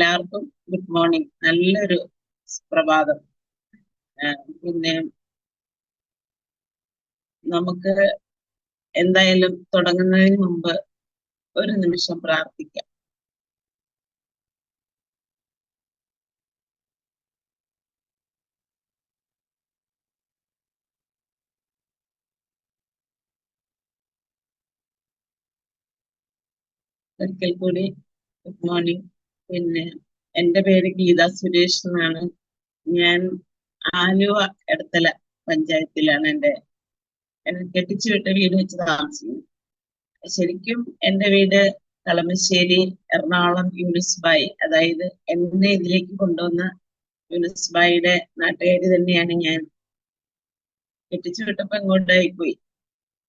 എല്ലാവർക്കും good morning. നല്ലൊരു പ്രഭാതം. പിന്നെ നമുക്ക് എന്തായാലും തുടങ്ങുന്നതിന് മുമ്പ് ഒരു നിമിഷം പ്രാർത്ഥിക്കാം. ഒരിക്കൽ കൂടി ഗുഡ് മോർണിംഗ്. പിന്നെ എൻ്റെ പേര് ഗീത സുരേഷ് എന്നാണ്. ഞാൻ ആലുവ എടത്തല പഞ്ചായത്തിലാണ് എന്നെ കെട്ടിച്ചു വിട്ട വീട് വെച്ച് താമസിക്കുന്നത്. ശരിക്കും എൻ്റെ വീട് കളമശ്ശേരി എറണാകുളം യൂനിസ്ബായി, അതായത് എന്നെ ഇതിലേക്ക് കൊണ്ടുവന്ന യൂനിസ്ബായിയുടെ നാട്ടുകാരി തന്നെയാണ് ഞാൻ. കെട്ടിച്ചു വിട്ടപ്പോ ഇങ്ങോട്ടായി പോയി.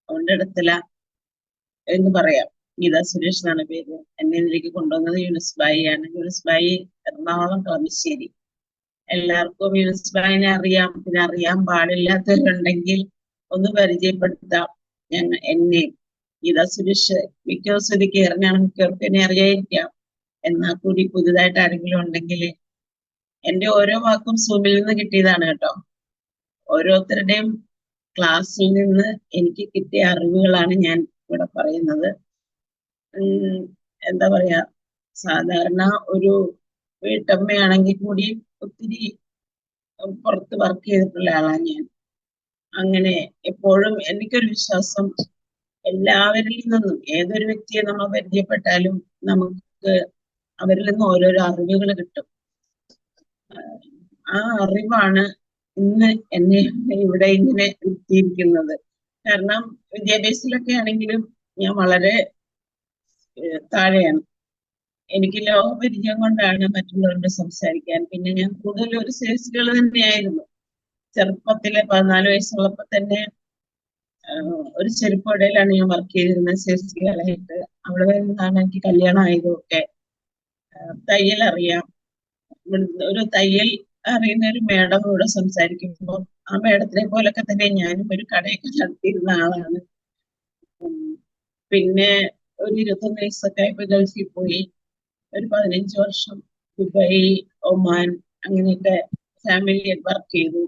അതുകൊണ്ട് ഇടത്തല എന്ന് പറയാം. ഗീത സുരേഷ് എന്നാണ് പേര്. എന്നെ ഇതിലേക്ക് കൊണ്ടുവന്നത് യൂനിസ്ബായി ആണ്. യൂനിസ്ബായി എറണാകുളം കളമശ്ശേരി. എല്ലാവർക്കും യൂനിസ്ബായിനെ അറിയാം. പിന്നെ അറിയാൻ പാടില്ലാത്തവരുണ്ടെങ്കിൽ ഒന്ന് പരിചയപ്പെടുത്താം. എന്നെ ഗീത സുരേഷ് മിക്ക ദിവസം ഇത് കയറിനാണ്, മിക്കവർക്കും എന്നെ അറിയാതിരിക്കാം. എന്നാൽ കൂടി പുതുതായിട്ട് ആരെങ്കിലും ഉണ്ടെങ്കിൽ എൻ്റെ ഓരോ വാക്കും സൂമിൽ നിന്ന് കിട്ടിയതാണ് കേട്ടോ. ഓരോരുത്തരുടെയും ക്ലാസ്സിൽ നിന്ന് എനിക്ക് കിട്ടിയ അറിവുകളാണ് ഞാൻ ഇവിടെ പറയുന്നത്. എന്താ പറയാ, സാധാരണ ഒരു വീട്ടമ്മയാണെങ്കിൽ കൂടി ഒത്തിരി പുറത്ത് വർക്ക് ചെയ്തിട്ടുള്ള ആളാണ് ഞാൻ. അങ്ങനെ എപ്പോഴും എനിക്കൊരു വിശ്വാസം, എല്ലാവരിൽ നിന്നും ഏതൊരു വ്യക്തിയെ നമ്മൾ പരിചയപ്പെട്ടാലും നമുക്ക് അവരിൽ നിന്ന് ഓരോരോ അറിവുകൾ കിട്ടും. ആ അറിവാണ് ഇന്ന് എന്നെ ഇവിടെ ഇങ്ങനെ എത്തിയിരിക്കുന്നത്. കാരണം വിദ്യാഭ്യാസത്തിലൊക്കെ ആണെങ്കിലും ഞാൻ വളരെ താഴെയാണ്. എനിക്ക് ലോകപരിചയം കൊണ്ടാണ് മറ്റുള്ളവരോട് സംസാരിക്കാൻ. പിന്നെ ഞാൻ കൂടുതൽ ഒരു സെയിൽസ് തന്നെയായിരുന്നു. ചെറുപ്പത്തിലെ 14 വയസ്സുള്ളപ്പോ തന്നെ ഒരു ചെരുപ്പ് കടയിലാണ് ഞാൻ വർക്ക് ചെയ്തിരുന്നത്, സെയിൽസ് ഗേളായിട്ട്. അവിടെ നിന്നാണ് എനിക്ക് കല്യാണം ആയതൊക്കെ. തയ്യൽ അറിയാം. ഒരു തയ്യൽ അറിയുന്ന ഒരു മേഡം കൂടെ സംസാരിക്കുമ്പോൾ ആ മേഡത്തിനെ പോലൊക്കെ തന്നെ ഞാനും ഒരു കടയൊക്കെ നടത്തിയിരുന്ന ആളാണ്. പിന്നെ ഒരു 21 വയസ്സൊക്കെ ആയപ്പോ ഗൾഫിൽ പോയി. ഒരു 15 വർഷം ദുബായ്, ഒമാൻ അങ്ങനെയൊക്കെ ഫാമിലി വർക്ക് ചെയ്തു.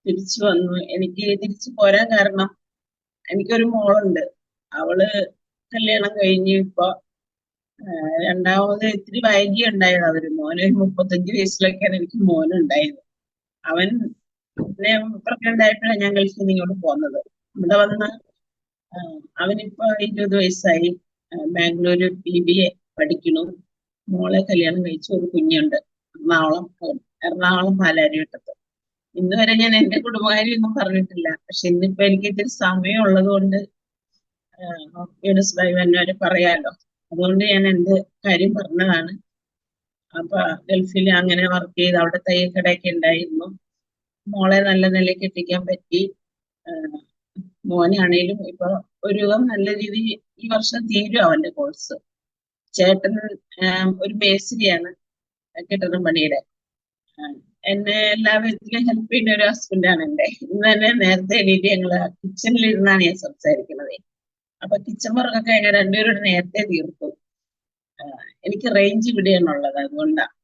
തിരിച്ചു വന്നു. എനിക്ക് തിരിച്ചു പോരാൻ കാരണം, എനിക്കൊരു മോളുണ്ട്. അവള് കല്യാണം കഴിഞ്ഞ് ഇപ്പൊ രണ്ടാമത് ഇത്തിരി വൈകി ഉണ്ടായത്. അവര് മോന് 35 വയസ്സിലൊക്കെയാണ് എനിക്ക് മോനുണ്ടായത്. അവൻ പ്രഗ്നന്റ് ആയപ്പോഴാണ് ഞാൻ ഗൾഫിൽ നിന്ന് ഇങ്ങോട്ട് പോകുന്നത്. ഇവിടെ വന്ന് അവനിപ്പോ 20 വയസ്സായി. ബാംഗ്ലൂര് BBA പഠിക്കണു. മോളെ കല്യാണം കഴിച്ചു, ഒരു കുഞ്ഞുണ്ട്. എറണാകുളം പാലാരിവട്ടത്ത്. ഇന്ന് വരെ ഞാൻ എന്റെ കുടുംബകാര്യമൊന്നും പറഞ്ഞിട്ടില്ല. പക്ഷെ ഇന്നിപ്പോ എനിക്ക് ഇത്തിരി സമയം ഉള്ളത് കൊണ്ട് യൂനിസ്ബായി വരെ പറയാലോ. അതുകൊണ്ട് ഞാൻ എന്ത് കാര്യം പറഞ്ഞതാണ്. അപ്പൊ ഗൾഫിൽ അങ്ങനെ വർക്ക് ചെയ്ത് അവിടെ തയ്യക്കടയൊക്കെ ഉണ്ടായിരുന്നു. മോളെ നല്ല നിലയ്ക്ക് എത്തിക്കാൻ പറ്റി. മോനാണേലും ഇപ്പൊ ഒരു നല്ല രീതിയിൽ ഈ വർഷം തീരും അവന്റെ കോഴ്സ്. ചേട്ടൻ ഒരു മേസ്ത്രിയാണ്, കെട്ടിടം പണിയുടെ. എന്നെ എല്ലാ വിധത്തിലും ഹെൽപ്പ് ചെയ്യുന്ന ഒരു ഹസ്ബൻഡാണ് എന്റെ. ഇന്ന് തന്നെ നേരത്തെ എണീറ്റ് ഞങ്ങള് കിച്ചണിൽ ഇരുന്നാണ് ഞാൻ സംസാരിക്കുന്നത്. അപ്പൊ കിച്ചൺ വർക്കൊക്കെ ഞങ്ങൾ രണ്ടുപേരോട് നേരത്തെ തീർത്തു. എനിക്ക് റേഞ്ച് ഇവിടെയാണുള്ളത്, അതുകൊണ്ടാണ്.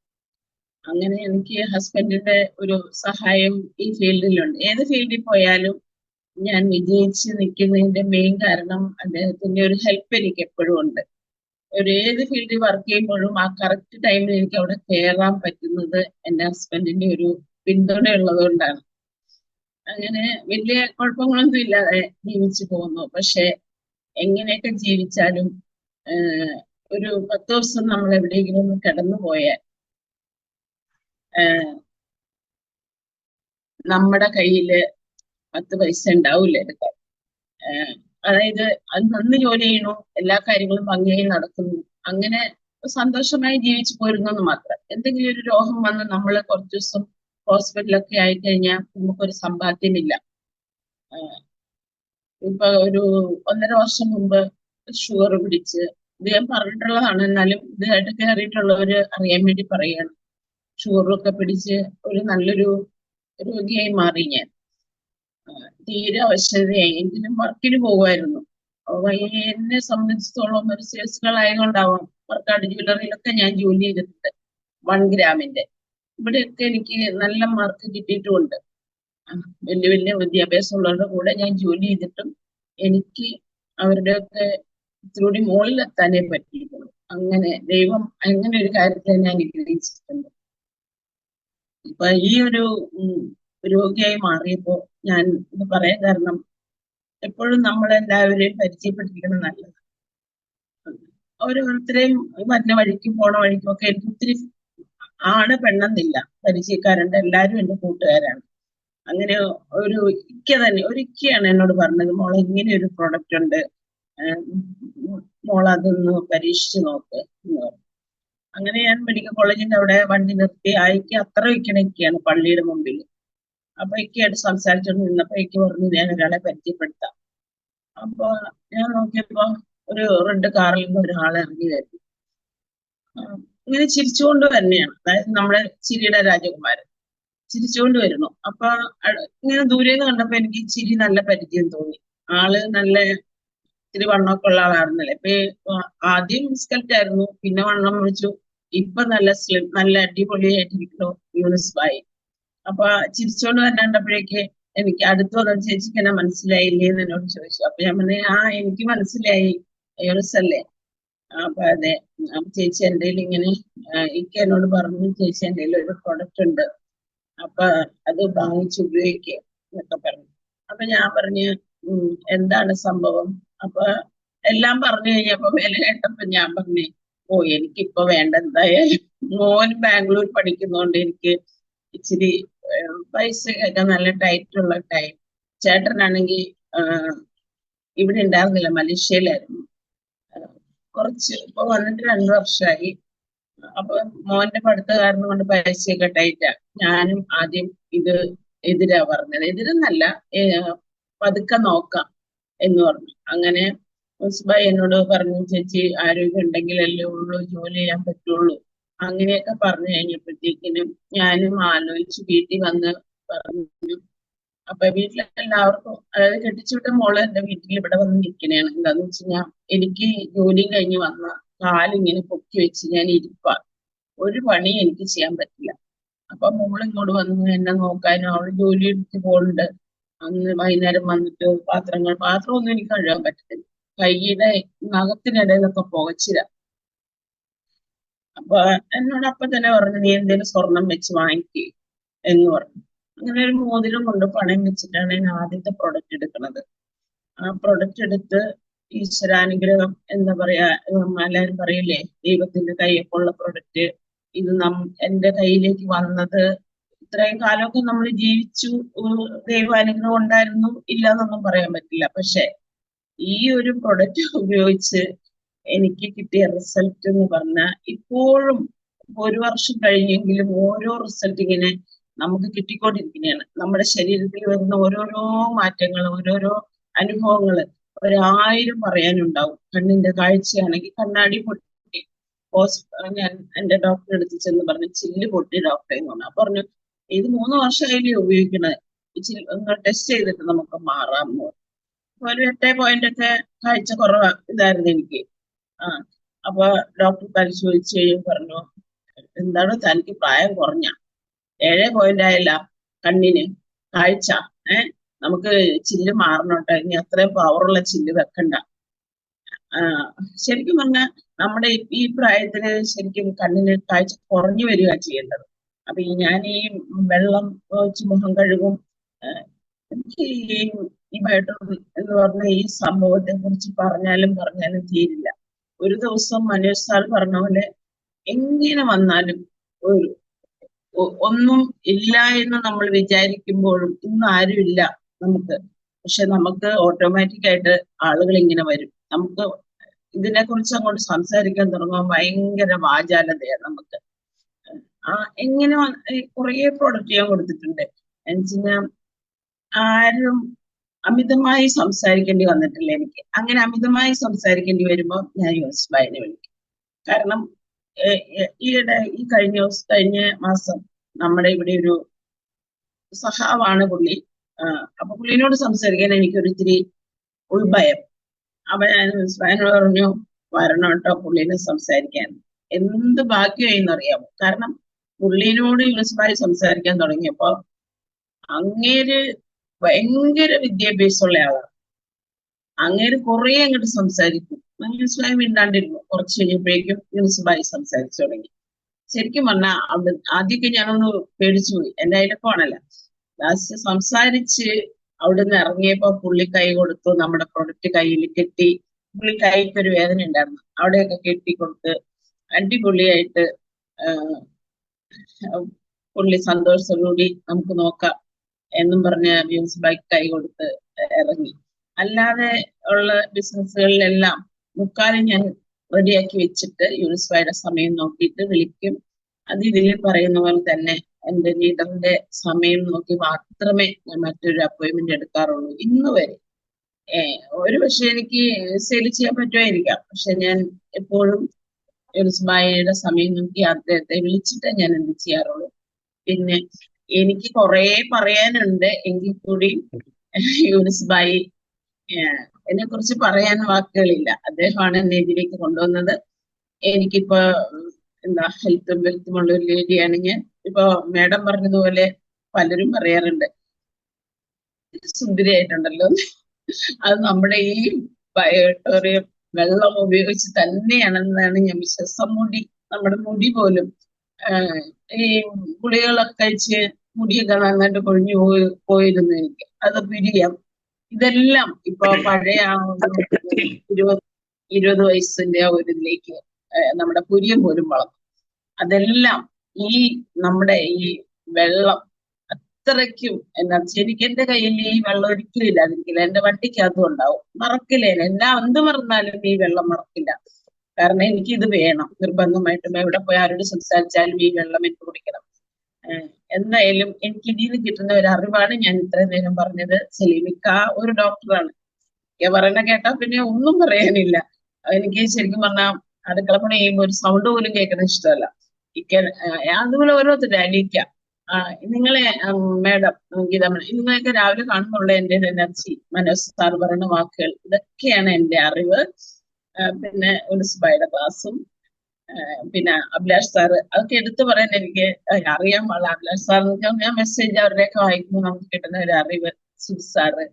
അങ്ങനെ എനിക്ക് ഹസ്ബൻഡിന്റെ ഒരു സഹായം ഈ ഫീൽഡിലുണ്ട്. ഏത് ഫീൽഡിൽ പോയാലും ഞാൻ വിജയിച്ച് നിൽക്കുന്നതിന്റെ മെയിൻ കാരണം അദ്ദേഹത്തിന്റെ ഒരു ഹെൽപ്പ് എനിക്ക് എപ്പോഴും ഉണ്ട്. ഏത് ഫീൽഡിൽ വർക്ക് ചെയ്യുമ്പോഴും ആ കറക്റ്റ് ടൈമിൽ എനിക്ക് അവിടെ കയറാൻ പറ്റുന്നത് എൻ്റെ ഹസ്ബൻഡിന്റെ ഒരു പിന്തുണ ഉള്ളത് കൊണ്ടാണ്. അങ്ങനെ വലിയ കുഴപ്പങ്ങളൊന്നും ഇല്ലാതെ ജീവിച്ചു പോകുന്നു. പക്ഷെ എങ്ങനെയൊക്കെ ജീവിച്ചാലും ഒരു 10 ദിവസം നമ്മൾ എവിടെയെങ്കിലും ഒന്ന് കിടന്നു പോയാൽ നമ്മുടെ കയ്യില് 10 പൈസ ഉണ്ടാവില്ല എടുക്കാൻ. അതായത് അത് നന്ന് ജോലി ചെയ്യണു, എല്ലാ കാര്യങ്ങളും ഭംഗിയായി നടക്കുന്നു, അങ്ങനെ സന്തോഷമായി ജീവിച്ചു പോരുന്നു എന്ന് മാത്രം. എന്തെങ്കിലും ഒരു രോഗം വന്ന് നമ്മൾ കുറച്ചു ദിവസം ഹോസ്പിറ്റലൊക്കെ ആയിക്കഴിഞ്ഞാൽ നമുക്കൊരു സമ്പാദ്യമില്ല. ഇപ്പൊ ഒരു 1.5 വർഷം മുമ്പ് ഷുഗർ പിടിച്ച്, ഇത് ഞാൻ പറഞ്ഞിട്ടുള്ളതാണ്, എന്നാലും ഇതായിട്ട് കയറിയിട്ടുള്ളവര് അറിയാൻ വേണ്ടി പറയുകയാണ്. ഷുഗറൊക്കെ പിടിച്ച് ഒരു നല്ലൊരു രോഗിയായി മാറി ഞാൻ. തീരെ അവശതയായി. എങ്കിലും വർക്കിന് പോകുമായിരുന്നു. എന്നെ സംബന്ധിച്ചിടത്തോളം ഒരു സെയിൽസ് ഗേൾ ആയതുകൊണ്ടാവാം, വർക്കാട് ജ്വല്ലറിയിലൊക്കെ ഞാൻ ജോലി ചെയ്തിട്ടുണ്ട്. 1 ഗ്രാമിന്റെ. ഇവിടെയൊക്കെ എനിക്ക് നല്ല മാർക്ക് കിട്ടിയിട്ടുമുണ്ട്. വലിയ വലിയ വിദ്യാഭ്യാസമുള്ളവരുടെ കൂടെ ഞാൻ ജോലി ചെയ്തിട്ടും എനിക്ക് അവരുടെയൊക്കെ ഇത്തിരി മുകളിലെത്താനേ പറ്റിയിട്ടുള്ളൂ. അങ്ങനെ ദൈവം അങ്ങനെ ഒരു കാര്യത്തെ ഞാൻ അനുഗ്രഹിച്ചിട്ടുണ്ട്. ഇപ്പൊ ഈ ഒരു രോഗിയായി മാറിയപ്പോ ഞാൻ ഇത് പറയാൻ കാരണം, എപ്പോഴും നമ്മളെല്ലാവരെയും പരിചയപ്പെടുത്തിക്കണം നല്ലത്. ഓരോരുത്തരെയും വരുന്ന വഴിക്കും പോണ വഴിക്കും ഒക്കെ എനിക്ക് ഒത്തിരി ആണ് പെണ്ണെന്നില്ല പരിചയക്കാരുണ്ട്, എല്ലാവരും എന്റെ കൂട്ടുകാരാണ്. അങ്ങനെ ഒരു ഇക്കയാണ് എന്നോട് പറഞ്ഞത്, മോളെ ഇങ്ങനെ ഒരു പ്രോഡക്റ്റ് ഉണ്ട്, മോൾ അതൊന്ന് പരീക്ഷിച്ച് നോക്ക് എന്ന് പറഞ്ഞു. അങ്ങനെ ഞാൻ മെഡിക്കൽ കോളേജിന്റെ അവിടെ വണ്ടി നിർത്തി, അയക്ക് അത്ര വയ്ക്കണൊക്കെയാണ് പള്ളിയുടെ മുമ്പിൽ. അപ്പൊ ഇക്കയായിട്ട് സംസാരിച്ചോണ്ട് നിന്നപ്പോ എനിക്ക് പറഞ്ഞു ഞാൻ ഒരാളെ പരിചയപ്പെടുത്താം. അപ്പൊ ഞാൻ നോക്കിയപ്പോ ഒരു റെഡ് കാറിൽ നിന്ന് ഒരാൾ ഇറങ്ങി വരുന്നു. ഇങ്ങനെ ചിരിച്ചുകൊണ്ട് തന്നെയാണ്, അതായത് നമ്മുടെ ചിരിയുടെ രാജകുമാരൻ ചിരിച്ചുകൊണ്ട് വരുന്നു. അപ്പൊ ഇങ്ങനെ ദൂരേന്ന് കണ്ടപ്പോ എനിക്ക് ചിരി നല്ല പരിചയം തോന്നി. ആള് നല്ല ഇത്തിരി വണ്ണമൊക്കെ ഉള്ള ആളായിരുന്നല്ലേ. ഇപ്പൊ ആദ്യം സ്കെൽറ്റ് ആയിരുന്നു, പിന്നെ വണ്ണം വെച്ചു, ഇപ്പൊ നല്ല സ്ലിം, നല്ല അടിപൊളിയായിട്ടിരിക്കുന്നു യൂനിസ് ബായി. അപ്പൊ ചിരിച്ചോണ്ട് തന്നെ കണ്ടപ്പോഴേക്ക് എനിക്ക് അടുത്ത് വന്ന ചേച്ചിക്ക് എന്നെ മനസ്സിലായില്ലേ എന്ന് എന്നോട് ചോദിച്ചു. അപ്പൊ ഞാൻ പറഞ്ഞു എനിക്ക് മനസ്സിലായി, യൂനിസ് അല്ലേ. അപ്പൊ അതെ, ചേച്ചി എൻ്റെ ഇങ്ങനെ എനിക്ക് എന്നോട് പറഞ്ഞു, ചേച്ചി എൻ്റെ ഒരു പ്രൊഡക്റ്റ് ഉണ്ട്, അപ്പൊ അത് വാങ്ങിച്ച് ഉപയോഗിക്കുക എന്നൊക്കെ പറഞ്ഞു. അപ്പൊ ഞാൻ പറഞ്ഞു എന്താണ് സംഭവം. അപ്പൊ എല്ലാം പറഞ്ഞു കഴിഞ്ഞപ്പോ വില കേട്ടപ്പോ ഞാൻ പറഞ്ഞു, എനിക്കിപ്പൊ വേണ്ട, എന്തായാലും മോൻ ബാംഗ്ലൂർ പഠിക്കുന്നോണ്ട് എനിക്ക് ഇച്ചിരി പൈസയൊക്കെ നല്ല ടൈറ്റുള്ള ടൈം. ചേട്ടനാണെങ്കിൽ ഇവിടെ ഉണ്ടായിരുന്നില്ല, മലേഷ്യയിലായിരുന്നു. കുറച്ച് ഇപ്പൊ വന്നിട്ട് 2 വർഷമായി. അപ്പൊ മോന്റെ പഠിത്ത കാരണം കൊണ്ട് പൈസയൊക്കെ ടൈറ്റാ. ഞാനും ആദ്യം ഇത് എതിരാ പറഞ്ഞത്, എതിരെന്നല്ല, പതുക്കെ നോക്കാം എന്ന് പറഞ്ഞു. അങ്ങനെ മുസ്ബായി എന്നോട് പറഞ്ഞു, ചേച്ചി ആരോഗ്യം ഉണ്ടെങ്കിലല്ലേ ഉള്ളൂ ജോലി ചെയ്യാൻ പറ്റുള്ളൂ, അങ്ങനെയൊക്കെ പറഞ്ഞു കഴിഞ്ഞപ്പോഴത്തേക്കിനും ഞാനും ആലോചിച്ച് വീട്ടിൽ വന്ന് പറഞ്ഞു. അപ്പൊ വീട്ടിലെല്ലാവർക്കും, അതായത് കെട്ടിച്ചുവിട്ട മോള് എന്റെ വീട്ടിൽ ഇവിടെ വന്ന് നിൽക്കണേണ്. എന്താന്ന് വെച്ച് കഴിഞ്ഞാൽ എനിക്ക് ജോലിയും കഴിഞ്ഞ് വന്ന കാലിങ്ങനെ പൊക്കി വെച്ച് ഞാൻ ഇരിപ്പാ, ഒരു പണി എനിക്ക് ചെയ്യാൻ പറ്റില്ല. അപ്പൊ മോള് ഇങ്ങോട്ട് വന്ന് എന്നെ നോക്കാനും, അവള് ജോലി എടുത്ത് പോകുന്നുണ്ട്. അന്ന് വൈകുന്നേരം വന്നിട്ട് പാത്രമൊന്നും എനിക്ക് കഴുകാൻ പറ്റത്തില്ല, കൈയുടെ നഖത്തിനിടയിലൊക്കെ പുകച്ചില്ല. അപ്പൊ എന്നോട് അപ്പൊ തന്നെ പറഞ്ഞു, നീ എന്തേലും സ്വർണം വെച്ച് വാങ്ങിക്കേ എന്ന് പറഞ്ഞു. അങ്ങനെ ഒരു മോതിരം കൊണ്ട് പണയം വെച്ചിട്ടാണ് ഞാൻ ആദ്യത്തെ പ്രൊഡക്റ്റ് എടുക്കുന്നത്. ആ പ്രൊഡക്റ്റ് എടുത്ത് ഈശ്വരാനുഗ്രഹം, എന്താ പറയാ, എല്ലാവരും പറയില്ലേ ദൈവത്തിന്റെ കയ്യൊപ്പുള്ള പ്രൊഡക്റ്റ്, ഇത് എന്റെ കയ്യിലേക്ക് വന്നത് ഇത്രയും കാലമൊക്കെ നമ്മൾ ജീവിച്ചു, ദൈവാനുഗ്രഹം ഉണ്ടായിരുന്നു ഇല്ല എന്നൊന്നും പറയാൻ പറ്റില്ല. പക്ഷെ ഈ ഒരു പ്രൊഡക്റ്റ് ഉപയോഗിച്ച് എനിക്ക് കിട്ടിയ റിസൾട്ട് എന്ന് പറഞ്ഞാൽ ഇപ്പോഴും 1 വർഷം കഴിഞ്ഞെങ്കിലും ഓരോ റിസൾട്ട് ഇങ്ങനെ നമുക്ക് കിട്ടിക്കൊണ്ടിരിക്കുന്നതാണ്. നമ്മുടെ ശരീരത്തിൽ വരുന്ന ഓരോരോ മാറ്റങ്ങൾ, ഓരോരോ അനുഭവങ്ങൾ 1000 പറയാനുണ്ടാവും. കണ്ണിന്റെ കാഴ്ചയാണെങ്കിൽ കണ്ണാടി പൊട്ടി, ഞാൻ എന്റെ ഡോക്ടറെ അടുത്ത് ചെന്ന് പറഞ്ഞു, ചില്ല് പൊട്ടി ഡോക്ടറെ എന്ന് പറഞ്ഞു. പറഞ്ഞു ഇത് 3 വർഷമായില്ലേ ഉപയോഗിക്കണത്, ടെസ്റ്റ് ചെയ്തിട്ട് നമുക്ക് മാറാമെന്ന് പറഞ്ഞു. ഒരു 8 പോയിന്റ് ഒക്കെ കാഴ്ച കുറവാ ഇതായിരുന്നു എനിക്ക്. അപ്പൊ ഡോക്ടർ പരിശോധിച്ച് പറഞ്ഞു, എന്താണ് തനിക്ക് പ്രായം കുറഞ്ഞ, 7 പോയിന്റ് ആയല്ല കണ്ണിന് കാഴ്ച, നമുക്ക് ചില്ല് മാറണോട്ടെ, ഇനി അത്രയും പവറുള്ള ചില്ല് വെക്കണ്ട. ശരിക്കും പറഞ്ഞാൽ നമ്മുടെ ഈ പ്രായത്തില് ശരിക്കും കണ്ണിന് കാഴ്ച കുറഞ്ഞു വരിക ചെയ്യേണ്ടത്. അപ്പൊ ഞാൻ ഈ വെള്ളം വെച്ച് മുഖം കഴുകും. എനിക്ക് ഈ ബയോട്രോപിക് എന്ന് പറഞ്ഞ ഈ സംഭവത്തെ കുറിച്ച് പറഞ്ഞാലും തീരില്ല. ഒരു ദിവസം മനോജ് സാർ പറഞ്ഞ പോലെ എങ്ങനെ വന്നാലും ഒന്നും ഇല്ല എന്ന് നമ്മൾ വിചാരിക്കുമ്പോഴും ഇന്ന് ആരുമില്ല നമുക്ക്, പക്ഷെ നമുക്ക് ഓട്ടോമാറ്റിക് ആയിട്ട് ആളുകൾ ഇങ്ങനെ വരും. നമുക്ക് ഇതിനെ കുറിച്ച് അങ്ങോട്ട് സംസാരിക്കാൻ തുടങ്ങുമ്പോൾ ഭയങ്കര വാചാലതയാണ് നമുക്ക്. എങ്ങനെ കുറേ പ്രോഡക്റ്റ് ഞാൻ കൊടുത്തിട്ടുണ്ട്. എന്നുവെച്ചാൽ ആരും അമിതമായി സംസാരിക്കേണ്ടി വന്നിട്ടില്ല എനിക്ക്. അങ്ങനെ അമിതമായി സംസാരിക്കേണ്ടി വരുമ്പോൾ ഞാൻ യൂനിസ് ബായിനെ വിളിക്കും. കാരണം ഈ കഴിഞ്ഞ മാസം നമ്മുടെ ഇവിടെ ഒരു സഹാവാണ് പുള്ളി. അപ്പൊ പുള്ളിനോട് സംസാരിക്കാൻ എനിക്കൊരിത്തിരി ഉൾഭയം. അപ്പൊ ഞാൻ യൂനിസ് ബായിനോട് പറഞ്ഞു, വരണം കേട്ടോ പുള്ളിനെ സംസാരിക്കാൻ. എന്ത് ഭാഗ്യമായിന്നറിയാമോ? കാരണം പുള്ളിനോട് യൂനുസ്ബായി സംസാരിക്കാൻ തുടങ്ങിയപ്പോ അങ്ങേര് ഭയങ്കര വിദ്യാഭ്യാസമുള്ള ആളാണ്. അങ്ങേര് കുറെ അങ്ങോട്ട് സംസാരിക്കും. യൂനുസ്ബായി മിണ്ടാണ്ടിരുന്നു. കുറച്ച് കഴിഞ്ഞപ്പോഴേക്കും യൂനുസ്ബായി സംസാരിച്ചു തുടങ്ങി. ശരിക്കും പറഞ്ഞാൽ അവിടെ ആദ്യമൊക്കെ ഞാനൊന്ന് പേടിച്ചുപോയി. എന്റെ അയലക്കമാണല്ല. ലാസ്റ്റ് സംസാരിച്ച് അവിടുന്ന് ഇറങ്ങിയപ്പോ പുള്ളി കൈ കൊടുത്തു. നമ്മുടെ പ്രൊഡക്റ്റ് കയ്യിൽ കെട്ടി. പുള്ളി കൈക്ക് ഒരു വേദന ഉണ്ടായിരുന്നു, അവിടെയൊക്കെ കെട്ടിക്കൊടുത്ത് അടിപൊളിയായിട്ട് പുള്ളി സന്തോഷത്തോടുകൂടി നമുക്ക് നോക്കാം എന്നും പറഞ്ഞ യൂനുസ്ബായി കൈ കൊടുത്ത് ഇറങ്ങി. അല്ലാതെ ഉള്ള ബിസിനസ്സുകളിലെല്ലാം മുക്കാലും ഞാൻ റെഡിയാക്കി വെച്ചിട്ട് യൂനുസ്ബായിയുടെ സമയം നോക്കിയിട്ട് വിളിക്കും. അത് ഇതിൽ പറയുന്ന പോലെ തന്നെ എന്റെ ലീഡറിന്റെ സമയം നോക്കി മാത്രമേ ഞാൻ മറ്റൊരു അപ്പോയിന്റ്മെന്റ് എടുക്കാറുള്ളൂ ഇന്ന് വരെ. ഒരു പക്ഷെ എനിക്ക് സെയിൽ ചെയ്യാൻ പറ്റുമായിരിക്കാം, പക്ഷെ ഞാൻ എപ്പോഴും യൂനുസ്ബായിയുടെ സമയം നോക്കി അദ്ദേഹത്തെ വിളിച്ചിട്ടേ ഞാൻ എന്ത് ചെയ്യാറുള്ളൂ. പിന്നെ എനിക്ക് കുറെ പറയാനുണ്ട്, എങ്കിൽ കൂടി യൂനുസ്ബായി എന്നെ കുറിച്ച് പറയാൻ വാക്കുകളില്ല. അദ്ദേഹമാണ് എന്നെ ഇതിലേക്ക് കൊണ്ടുവന്നത്. എനിക്കിപ്പോ എന്താ ഹെൽത്തും വെൽത്തും ഉള്ള ഒരു ലേഡിയാണ് ഞാൻ. ഇപ്പൊ മേഡം പറഞ്ഞതുപോലെ പലരും പറയാറുണ്ട് സുന്ദരിയായിട്ടുണ്ടല്ലോ. അത് നമ്മുടെ ഈ ബയോട്ടോറിയം വെള്ളം ഉപയോഗിച്ച് തന്നെയാണെന്നാണ് ഞാൻ വിശ്വാസം. മുടി, നമ്മുടെ മുടി പോലും ഈ ഗുളികളൊക്കെ കഴിച്ച് മുടിയൊക്കെ നന്നായിട്ട് കൊഴിഞ്ഞു പോയിരുന്നു എനിക്ക്. അത് പിരിയാം. ഇതെല്ലാം ഇപ്പൊ പഴയ ആ ഒരു 20 വയസ്സിന്റെ ആ ഒരു ഇതിലേക്ക് നമ്മുടെ പുരിയം പോലും വളർന്നു. അതെല്ലാം ഈ നമ്മുടെ ഈ വെള്ളം അത്രയ്ക്കും എന്താ വെച്ചാൽ എനിക്ക് എന്റെ കയ്യിൽ ഈ വെള്ളം ഒരിക്കലും ഇല്ലാതിരിക്കില്ല. എന്റെ വണ്ടിക്കകത്തും ഉണ്ടാവും. മറക്കില്ല, എല്ലാം എന്ത് മറന്നാലും ഈ വെള്ളം മറക്കില്ല. കാരണം എനിക്ക് ഇത് വേണം നിർബന്ധമായിട്ടും. എവിടെ പോയി ആരോട് സംസാരിച്ചാലും ഈ വെള്ളം എനിക്ക് കുടിക്കണം. എന്തായാലും എനിക്ക് ഇതിൽ നിന്ന് കിട്ടുന്ന ഒരു അറിവാണ് ഞാൻ ഇത്രയും നേരം പറഞ്ഞത്. സലീമിക്ക ഒരു ഡോക്ടറാണ്. പറയുന്ന കേട്ടാ പിന്നെ ഒന്നും പറയാനില്ല. എനിക്ക് ശരിക്കും പറഞ്ഞാൽ അടുക്കള പണി ചെയ്യുമ്പോൾ ഒരു സൗണ്ട് പോലും കേൾക്കുന്ന ഇഷ്ടമല്ല. അതുപോലെ ഓരോരുത്തരുടെ അലീക്ക, നിങ്ങളെ മേഡം ഗീതമണി, നിങ്ങളെയൊക്കെ രാവിലെ കാണുന്നുള്ള എന്റെ എനർജി, മനോജ് സാർ പറയുന്ന വാക്കുകൾ, ഇതൊക്കെയാണ് എന്റെ അറിവ്. പിന്നെ യൂനുസ്ബായിയുടെ ക്ലാസ്സും പിന്നെ അഭിലാഷ് സാറ്, അതൊക്കെ എടുത്തു പറയാൻ എനിക്ക് അറിയാൻ പാടില്ല. അഭിലാഷ് സാർ ഞാൻ മെസ്സേജ് അവരുടെയൊക്കെ വായിക്കുമ്പോൾ നമുക്ക് കിട്ടുന്ന ഒരു അറിവ്. സുബ് സാറ്,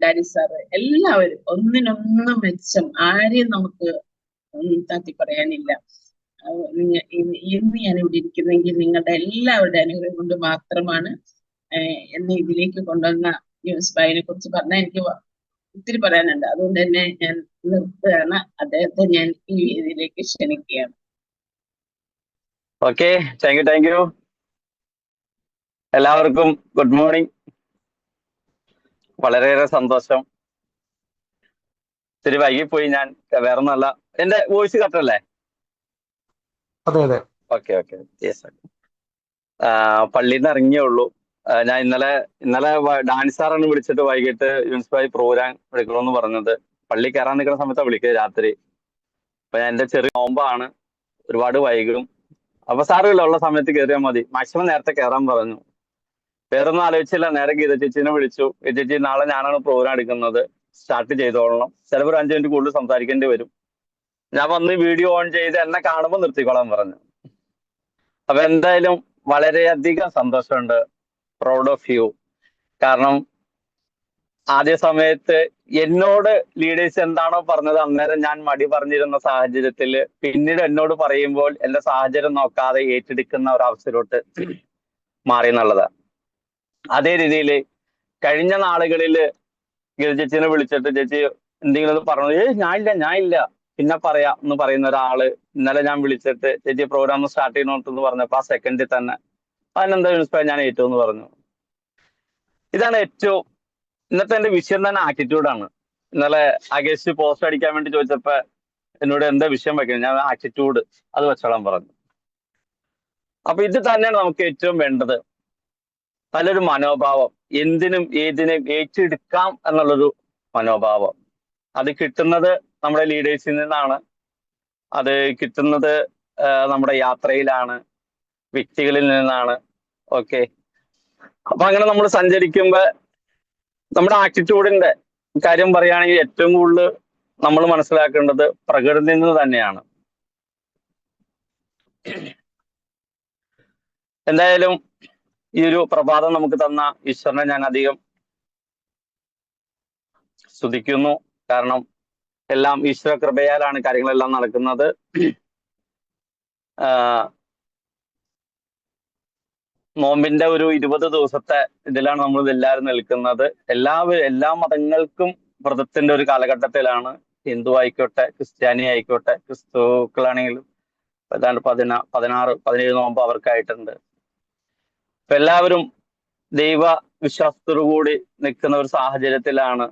ഡാഡി സാറ്, എല്ലാവരും ഒന്നിനൊന്നും മെച്ചം. ആരെയും നമുക്ക് താത്തി പറയാനില്ല. ഇന്ന് ഞാൻ ഇവിടെ ഇരിക്കുന്നെങ്കിൽ നിങ്ങളുടെ എല്ലാവരുടെ അനുഗ്രഹം കൊണ്ട് മാത്രമാണ്. എന്നെ ഇതിലേക്ക് കൊണ്ടുവന്ന യൂനുസ്ബായിനെ കുറിച്ച് പറഞ്ഞാൽ എനിക്ക് ഒത്തിരി പറയാനുണ്ട്. അതുകൊണ്ട് തന്നെ ഞാൻ നിർത്തുകയാണ്. അദ്ദേഹത്തെ ഞാൻ ഈ വേദിയിലേക്ക് ക്ഷണിക്കുകയാണ്. Okay, thank you. എല്ലാവർക്കും ഗുഡ് മോർണിംഗ്. വളരെയേറെ സന്തോഷം. ഇത്തിരി വൈകിപ്പോയി ഞാൻ, വേറൊന്നല്ല. എന്റെ വോയിസ് കറക്റ്റ് അല്ലേ? അതെ. ഓക്കെ. യെസ്. പള്ളിയിൽ നിന്ന് ഇറങ്ങിയേ ഉള്ളൂ. ഞാൻ ഇന്നലെ ഡാൻസ് സാറാണ് വിളിച്ചിട്ട് വൈകിട്ട് യൂനുസ്ബായി പ്രോഗ്രാം എടുക്കണമെന്ന് പറഞ്ഞത്. പള്ളി കയറാൻ നിൽക്കുന്ന സമയത്താണ് വിളിക്കുന്നത് രാത്രി. അപ്പൊ ഞാൻ എന്റെ ചെറിയ നോമ്പാണ്, ഒരുപാട് വൈകും. അപ്പൊ സാറില്ല, ഉള്ള സമയത്ത് കയറിയാൽ മതി. മാക്സിമം നേരത്തെ കയറാൻ പറഞ്ഞു. വേറൊന്നും ആലോചിച്ചില്ല, നേരെ ഗീത ചേച്ചിനെ വിളിച്ചു. ഗീത ചേച്ചി, നാളെ ഞാനാണ് പ്രോഗ്രാം എടുക്കുന്നത്, സ്റ്റാർട്ട് ചെയ്തോളണം. ചിലപ്പോൾ 5 മിനിറ്റ് കൂടുതൽ സംസാരിക്കേണ്ടി വരും. ഞാൻ വന്ന് വീഡിയോ ഓൺ ചെയ്ത് എന്നെ കാണുമ്പോൾ നിർത്തിക്കോളാൻ പറഞ്ഞു. അപ്പൊ എന്തായാലും വളരെയധികം സന്തോഷമുണ്ട്. Proud of you. കാരണം ആദ്യ സമയത്ത് എന്നോട് ലീഡേഴ്സ് എന്താണോ പറഞ്ഞത് അന്നേരം ഞാൻ മടി പറഞ്ഞിരുന്ന സാഹചര്യത്തിൽ പിന്നീട് എന്നോട് പറയുമ്പോൾ എന്റെ സാഹചര്യം നോക്കാതെ ഏറ്റെടുക്കുന്ന ഒരു അവസരത്തോട്ട് മാറി എന്നുള്ളതാണ്. അതേ രീതിയിൽ കഴിഞ്ഞ നാളുകളിൽ ഗീത ചേച്ചിനെ വിളിച്ചിട്ട് ചേച്ചി എന്തെങ്കിലും പറഞ്ഞു, ഞാനില്ല പിന്നെ പറയാം എന്ന് പറയുന്ന ഒരാള് ഇന്നലെ ഞാൻ വിളിച്ചിട്ട് ചേച്ചി പ്രോഗ്രാം സ്റ്റാർട്ട് ചെയ്യണമെന്ന് പറഞ്ഞപ്പോ ആ സെക്കൻഡിൽ തന്നെ അതിനെന്താ യൂനുസ്ബായി ഞാൻ ഏറ്റവും എന്ന് പറഞ്ഞു. ഇതാണ് ഏറ്റവും ഇന്നത്തെ എന്റെ വിഷയം തന്നെ, ആറ്റിറ്റ്യൂഡാണ്. ഇന്നലെ അഗസ്റ്റ് പോസ്റ്റ് അടിക്കാൻ വേണ്ടി ചോദിച്ചപ്പോ എന്നോട് എന്താ വിഷയം വയ്ക്കുന്നത്, ഞാൻ ആറ്റിറ്റ്യൂഡ് അത് വെച്ചോളാൻ പറഞ്ഞു. അപ്പൊ ഇത് തന്നെയാണ് നമുക്ക് ഏറ്റവും വേണ്ടത്. നല്ലൊരു മനോഭാവം, എന്തിനും ഏതിനും ഏറ്റെടുക്കാം എന്നുള്ളൊരു മനോഭാവം. അത് കിട്ടുന്നത് നമ്മുടെ ലീഡേഴ്സിൽ നിന്നാണ്. അത് കിട്ടുന്നത് നമ്മുടെ യാത്രയിലാണ്, വ്യക്തികളിൽ നിന്നാണ്. ഓക്കെ, അപ്പൊ അങ്ങനെ നമ്മൾ സഞ്ചരിക്കുമ്പോ നമ്മുടെ ആറ്റിറ്റ്യൂഡിന്റെ കാര്യം പറയുകയാണെങ്കിൽ ഏറ്റവും കൂടുതൽ നമ്മൾ മനസ്സിലാക്കേണ്ടത് പ്രകൃതിയിൽ നിന്ന് തന്നെയാണ്. എന്തായാലും ഈ ഒരു പ്രഭാതം നമുക്ക് തന്ന ഈശ്വരനെ ഞാൻ അധികം സ്തുതിക്കുന്നു. കാരണം എല്ലാം ഈശ്വര കൃപയാലാണ് കാര്യങ്ങളെല്ലാം നടക്കുന്നത്. നോമ്പിന്റെ ഒരു 20 ദിവസത്തെ ഇതിലാണ് നമ്മൾ എല്ലാവരും നിൽക്കുന്നത്. എല്ലാ മതങ്ങൾക്കും വ്രതത്തിന്റെ ഒരു കാലഘട്ടത്തിലാണ്. ഹിന്ദു ആയിക്കോട്ടെ, ക്രിസ്ത്യാനി ആയിക്കോട്ടെ, ക്രിസ്തുക്കളാണെങ്കിലും ഏതാണ്ട് 17 നോമ്പ് അവർക്കായിട്ടുണ്ട്. അപ്പൊ എല്ലാവരും ദൈവ വിശ്വാസത്തോടുകൂടി നിൽക്കുന്ന ഒരു സാഹചര്യത്തിലാണ്,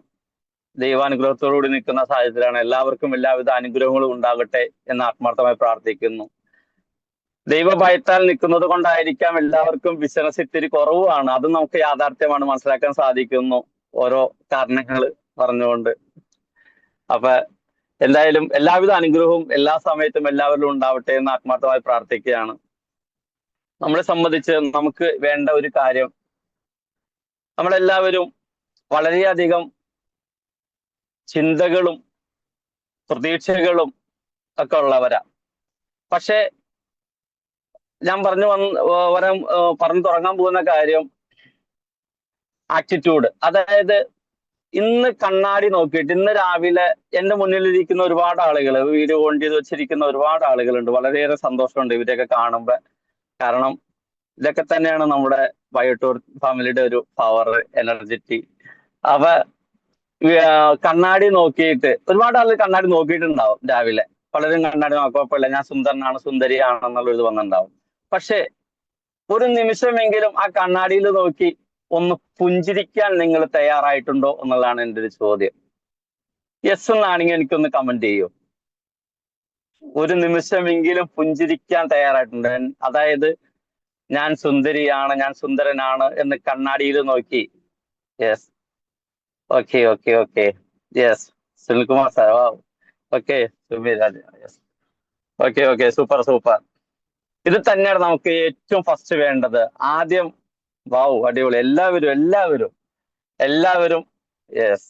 ദൈവാനുഗ്രഹത്തോടുകൂടി നിൽക്കുന്ന സാഹചര്യത്തിലാണ്. എല്ലാവർക്കും എല്ലാവിധ അനുഗ്രഹങ്ങളും ഉണ്ടാകട്ടെ എന്ന് ആത്മാർത്ഥമായി പ്രാർത്ഥിക്കുന്നു. ദൈവഭയത്താൽ നിൽക്കുന്നത് കൊണ്ടായിരിക്കാം എല്ലാവർക്കും ബിസിനസ് ഇത്തിരി കുറവാണ്. അത് നമുക്ക് യാഥാർത്ഥ്യമാണ്, മനസ്സിലാക്കാൻ സാധിക്കുന്നു ഓരോ കാരണങ്ങൾ പറഞ്ഞുകൊണ്ട്. അപ്പൊ എന്തായാലും എല്ലാവിധ അനുഗ്രഹവും എല്ലാ സമയത്തും എല്ലാവരിലും ഉണ്ടാവട്ടെ എന്ന് ആത്മാർത്ഥമായി പ്രാർത്ഥിക്കുകയാണ്. നമ്മളെ സംബന്ധിച്ച് നമുക്ക് വേണ്ട ഒരു കാര്യം, നമ്മളെല്ലാവരും വളരെയധികം ചിന്തകളും പ്രതീക്ഷകളും ഒക്കെ ഉള്ളവരാ. പക്ഷെ ഞാൻ പറഞ്ഞു തുടങ്ങാൻ പോകുന്ന കാര്യം ആറ്റിറ്റ്യൂഡ്. അതായത് ഇന്ന് കണ്ണാടി നോക്കിയിട്ട്, ഇന്ന് രാവിലെ എൻ്റെ മുന്നിലിരിക്കുന്ന ഒരുപാട് ആളുകൾ, വീഡിയോ ഓൺ ചെയ്ത് വെച്ചിരിക്കുന്ന ഒരുപാട് ആളുകളുണ്ട്. വളരെയേറെ സന്തോഷമുണ്ട് ഇവരെയൊക്കെ കാണുമ്പോൾ. കാരണം ഇതൊക്കെ തന്നെയാണ് നമ്മുടെ ബയോടൂർ ഫാമിലിയുടെ ഒരു പവർ, എനർജിറ്റി. അവ കണ്ണാടി നോക്കിയിട്ട് ഒരുപാട് ആളുകൾ കണ്ണാടി നോക്കിയിട്ടുണ്ടാവും രാവിലെ. പലരും കണ്ണാടി നോക്കുമ്പോഴല്ല ഞാൻ സുന്ദരനാണ് സുന്ദരിയാണെന്നുള്ള ഇത് വന്നിട്ടുണ്ടാവും. പക്ഷെ ഒരു നിമിഷമെങ്കിലും ആ കണ്ണാടിയിൽ നോക്കി ഒന്ന് പുഞ്ചിരിക്കാൻ നിങ്ങൾ തയ്യാറായിട്ടുണ്ടോ എന്നുള്ളതാണ് എൻ്റെ ഒരു ചോദ്യം. യെസ് എന്നാണെങ്കിൽ എനിക്കൊന്ന് കമന്റ് ചെയ്യൂ. ഒരു നിമിഷമെങ്കിലും പുഞ്ചിരിക്കാൻ തയ്യാറായിട്ടുണ്ട്. അതായത് ഞാൻ സുന്ദരിയാണ്, ഞാൻ സുന്ദരനാണ് എന്ന് കണ്ണാടിയിൽ നോക്കി. Yes, okay okay okay, yes Sunilkumar sir, okay Subiraj, yes, okay okay, super super. ഇത് തന്നെയാണ് നമുക്ക് ഏറ്റവും ഫസ്റ്റ് വേണ്ടത്. ആദ്യം വാവ്, അടിപൊളി, എല്ലാവരും യെസ്,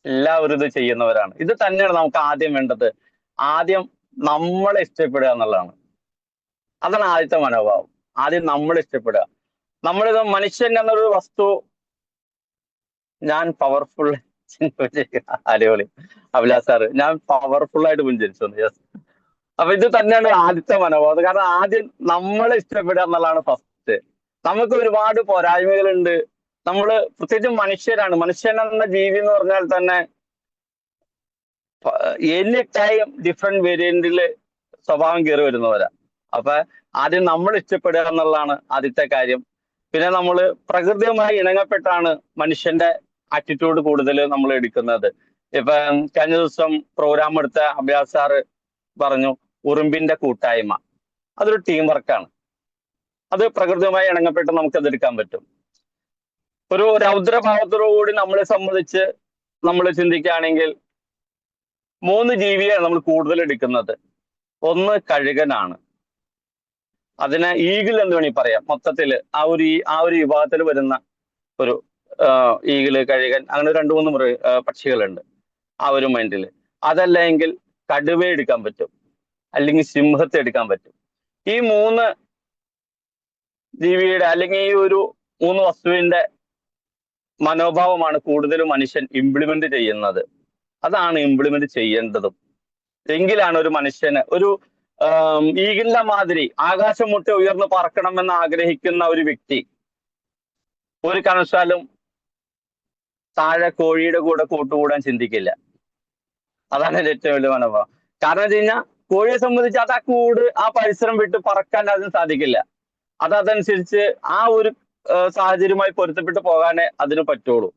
എല്ലാവരും ഇത് ചെയ്യുന്നവരാണ്. ഇത് തന്നെയാണ് നമുക്ക് ആദ്യം വേണ്ടത്. ആദ്യം നമ്മളെ ഇഷ്ടപ്പെടുക എന്നുള്ളതാണ്. അതാണ് ആദ്യത്തെ മനോഭാവം. ആദ്യം നമ്മളെ ഇഷ്ടപ്പെടുക. നമ്മളിത് മനുഷ്യൻ എന്നൊരു വസ്തു, ഞാൻ പവർഫുൾ, അടിപൊളി അഭിലാഷ് സാറ്, ഞാൻ പവർഫുൾ ആയിട്ട് പുഞ്ചിരിച്ചു. യെസ്. അപ്പൊ ഇത് തന്നെയാണ് ആദ്യത്തെ മനോഭാവം. കാരണം ആദ്യം നമ്മളെ ഇഷ്ടപ്പെടുക എന്നുള്ളതാണ് ഫസ്റ്റ്. നമുക്ക് ഒരുപാട് പോരായ്മകളുണ്ട്. നമ്മള് പ്രത്യേകിച്ച് മനുഷ്യരാണ്. മനുഷ്യൻ എന്ന ജീവി എന്ന് പറഞ്ഞാൽ തന്നെ എനി ടൈം ഡിഫറെന്റ് വേരിയന്റില് സ്വഭാവം കയറി വരുന്നവരാ. അപ്പൊ ആദ്യം നമ്മൾ ഇഷ്ടപ്പെടുക എന്നുള്ളതാണ് ആദ്യത്തെ കാര്യം. പിന്നെ നമ്മൾ പ്രകൃതിയുമായി ഇണങ്ങപ്പെട്ടാണ് മനുഷ്യന്റെ ആറ്റിറ്റ്യൂഡ് കൂടുതൽ നമ്മൾ എടുക്കുന്നത്. ഇപ്പൊ കഴിഞ്ഞ ദിവസം പ്രോഗ്രാം എടുത്ത അഭ്യാസ് സാറ് പറഞ്ഞു ഉറുമ്പിന്റെ കൂട്ടായ്മ. അതൊരു ടീം വർക്കാണ്. അത് പ്രകൃതിയുമായി ഇണങ്ങപ്പെട്ട് നമുക്കത് എടുക്കാൻ പറ്റും. ഒരു രൗദ്രഭാവത്തോടുകൂടി നമ്മളെ സംബന്ധിച്ച് നമ്മൾ ചിന്തിക്കുകയാണെങ്കിൽ 3 ജീവിയാണ് നമ്മൾ കൂടുതൽ എടുക്കുന്നത്. ഒന്ന് കഴുകനാണ്. അതിനെ ഈഗിൾ എന്ന് വേണമെങ്കിൽ പറയാം. മൊത്തത്തിൽ ആ ഒരു വിഭാഗത്തിൽ വരുന്ന ഒരു ഈഗിള്, കഴുകൻ, അങ്ങനെ 2-3 പക്ഷികളുണ്ട് ആ ഒരു മൈൻഡിൽ. അതല്ലെങ്കിൽ കടുവ എടുക്കാൻ പറ്റും, അല്ലെങ്കിൽ സിംഹത്തെ എടുക്കാൻ പറ്റും. ഈ 3 ജീവിയുടെ അല്ലെങ്കിൽ ഈ ഒരു 3 വസ്തുവിന്റെ മനോഭാവമാണ് കൂടുതലും മനുഷ്യൻ ഇംപ്ലിമെന്റ് ചെയ്യുന്നത്. അതാണ് ഇംപ്ലിമെന്റ് ചെയ്യേണ്ടതും. എങ്കിലാണ് ഒരു മനുഷ്യന് ഒരു ഈഗിളിന്റെ മാതിരി ആകാശം മുട്ടെ ഉയർന്നു പറക്കണമെന്ന് ആഗ്രഹിക്കുന്ന ഒരു വ്യക്തി ഒരു കാരണവശാലും താഴെ കോഴിയുടെ കൂടെ കൂട്ടുകൂടാൻ ചിന്തിക്കില്ല. അതാണ് എൻ്റെ ഏറ്റവും വലിയ മനോഭാവം. കാരണം വെച്ച് കഴിഞ്ഞാൽ കോഴിയെ സംബന്ധിച്ച് അത് ആ കൂട്, ആ പരിസരം വിട്ട് പറക്കാൻ അതിന് സാധിക്കില്ല. അതനുസരിച്ച് ആ ഒരു സാഹചര്യവുമായി പൊരുത്തപ്പെട്ട് പോകാനേ അതിന് പറ്റുള്ളൂ.